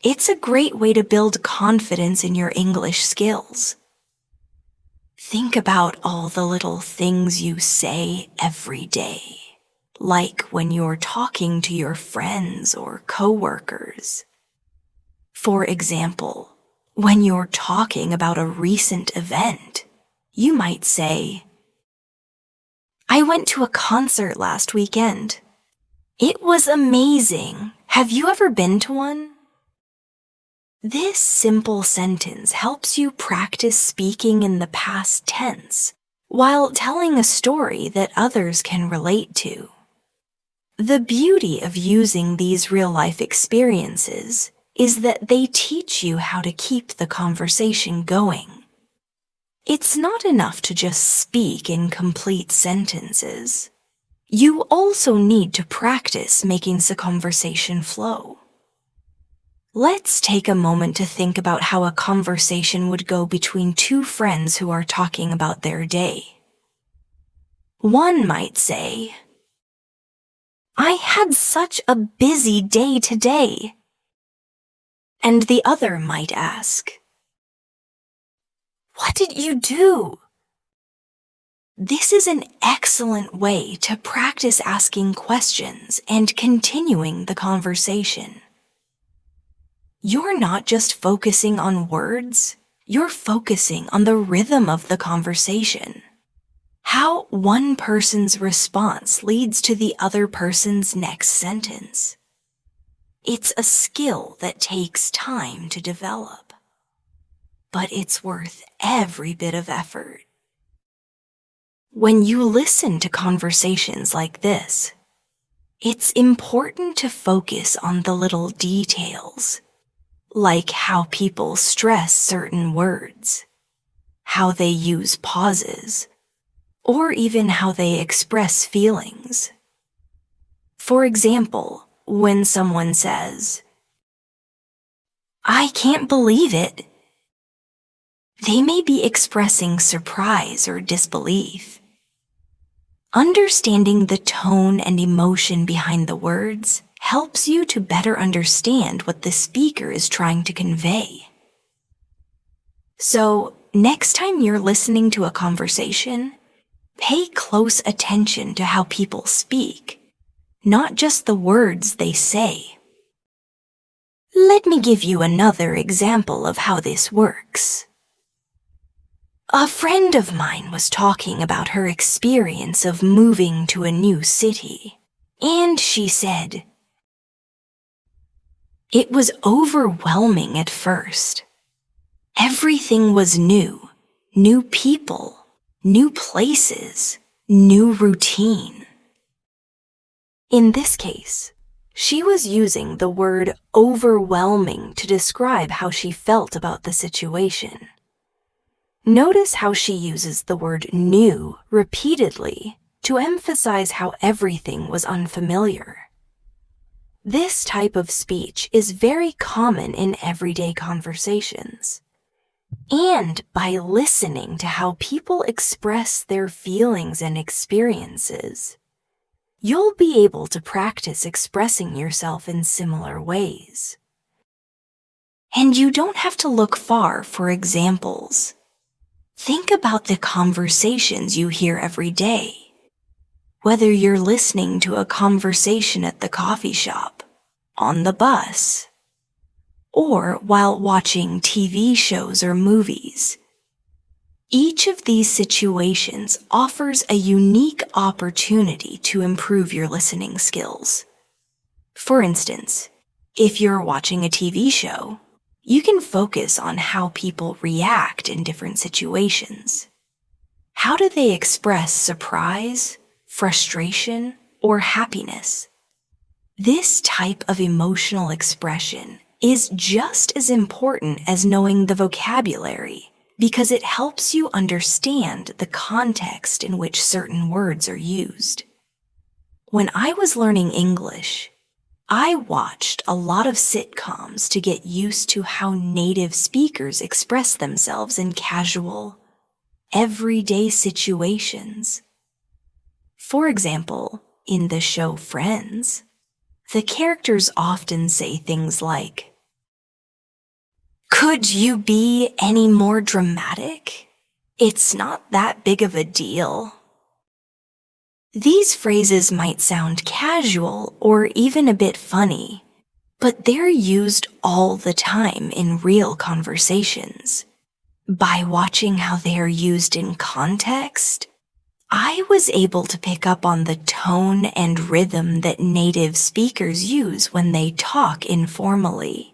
It's a great way to build confidence in your English skills. Think about all the little things you say every day, like when you're talking to your friends or coworkers. For example, when you're talking about a recent event, you might say, "I went to a concert last weekend. It was amazing. Have you ever been to one?" This simple sentence helps you practice speaking in the past tense while telling a story that others can relate to. The beauty of using these real-life experiences is that they teach you how to keep the conversation going. It's not enough to just speak in complete sentences. You also need to practice making the conversation flow. Let's take a moment to think about how a conversation would go between two friends who are talking about their day. One might say, "I had such a busy day today." And the other might ask, "What did you do?" This is an excellent way to practice asking questions and continuing the conversation. You're not just focusing on words, you're focusing on the rhythm of the conversation. How one person's response leads to the other person's next sentence. It's a skill that takes time to develop, but it's worth every bit of effort. When you listen to conversations like this, it's important to focus on the little details, like how people stress certain words, how they use pauses, or even how they express feelings. For example, when someone says, "I can't believe it," they may be expressing surprise or disbelief. Understanding the tone and emotion behind the words helps you to better understand what the speaker is trying to convey. So, next time you're listening to a conversation, pay close attention to how people speak, not just the words they say. Let me give you another example of how this works. A friend of mine was talking about her experience of moving to a new city, and she said, "It was overwhelming at first. Everything was new people, new places, new routine." In this case, she was using the word overwhelming to describe how she felt about the situation. Notice how she uses the word new repeatedly to emphasize how everything was unfamiliar. This type of speech is very common in everyday conversations. And by listening to how people express their feelings and experiences, you'll be able to practice expressing yourself in similar ways. And you don't have to look far for examples. Think about the conversations you hear every day. Whether you're listening to a conversation at the coffee shop, on the bus, or while watching TV shows or movies. Each of these situations offers a unique opportunity to improve your listening skills. For instance, if you're watching a TV show, you can focus on how people react in different situations. How do they express surprise, frustration, or happiness? This type of emotional expression is just as important as knowing the vocabulary because it helps you understand the context in which certain words are used. When I was learning English, I watched a lot of sitcoms to get used to how native speakers express themselves in casual, everyday situations. For example, in the show Friends, the characters often say things like, "Could you be any more dramatic? It's not that big of a deal." These phrases might sound casual or even a bit funny, but they're used all the time in real conversations. By watching how they are used in context, I was able to pick up on the tone and rhythm that native speakers use when they talk informally.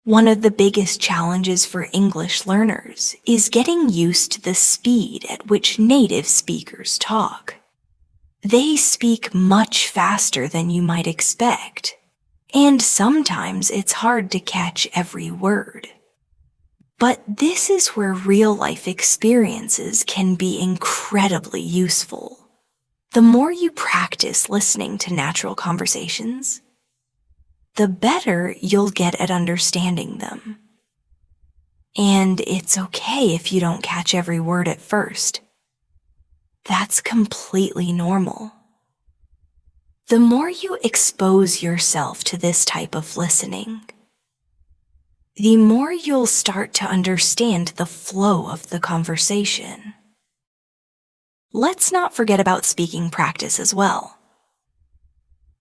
One of the biggest challenges for English learners is getting used to the speed at which native speakers talk. They speak much faster than you might expect, and sometimes it's hard to catch every word. But this is where real-life experiences can be incredibly useful. The more you practice listening to natural conversations, the better you'll get at understanding them. And it's okay if you don't catch every word at first. That's completely normal. The more you expose yourself to this type of listening, the more you'll start to understand the flow of the conversation. Let's not forget about speaking practice as well.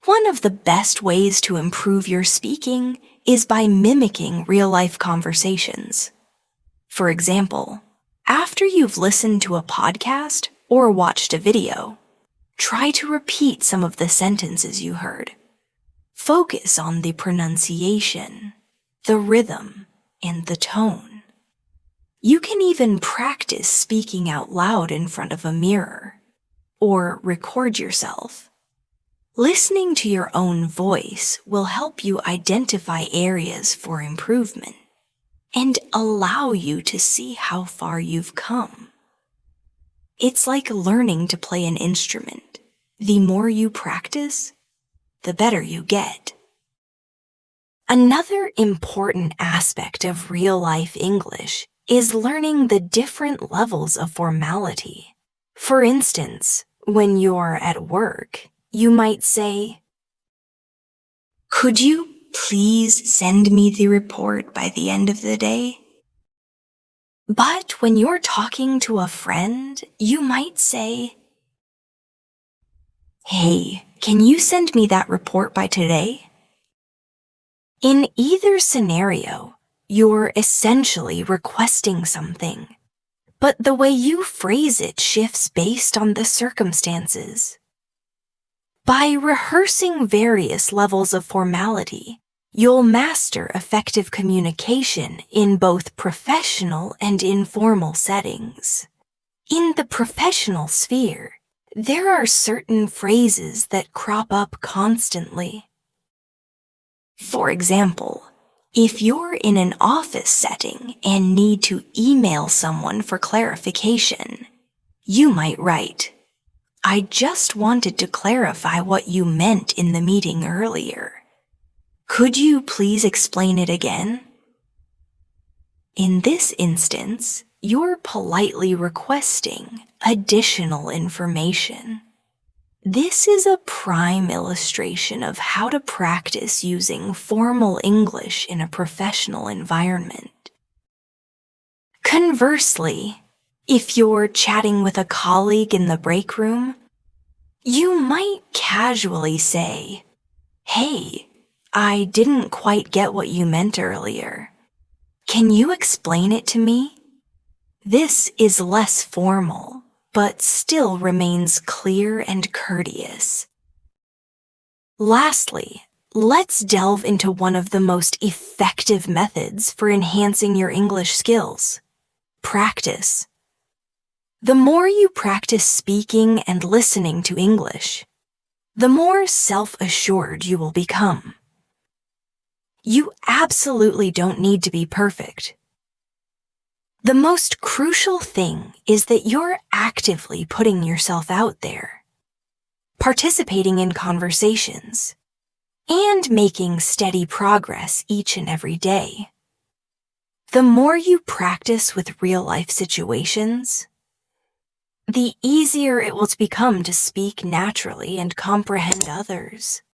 One of the best ways to improve your speaking is by mimicking real-life conversations. For example, after you've listened to a podcast or watched a video, try to repeat some of the sentences you heard. Focus on the pronunciation, the rhythm, and the tone. You can even practice speaking out loud in front of a mirror, or record yourself. Listening to your own voice will help you identify areas for improvement and allow you to see how far you've come. It's like learning to play an instrument. The more you practice, the better you get. Another important aspect of real-life English is learning the different levels of formality. For instance, when you're at work, you might say, "Could you please send me the report by the end of the day?" But when you're talking to a friend, you might say, "Hey, can you send me that report by today?" In either scenario, you're essentially requesting something, but the way you phrase it shifts based on the circumstances. By rehearsing various levels of formality, you'll master effective communication in both professional and informal settings. In the professional sphere, there are certain phrases that crop up constantly. For example, if you're in an office setting and need to email someone for clarification, you might write, "I just wanted to clarify what you meant in the meeting earlier. Could you please explain it again?" In this instance, you're politely requesting additional information. This is a prime illustration of how to practice using formal English in a professional environment. Conversely, if you're chatting with a colleague in the break room, you might casually say, "Hey, I didn't quite get what you meant earlier. Can you explain it to me?" This is less formal, but still remains clear and courteous. Lastly, let's delve into one of the most effective methods for enhancing your English skills: practice. The more you practice speaking and listening to English, the more self-assured you will become. You absolutely don't need to be perfect. The most crucial thing is that you're actively putting yourself out there, participating in conversations, and making steady progress each and every day. The more you practice with real-life situations, the easier it will become to speak naturally and comprehend others.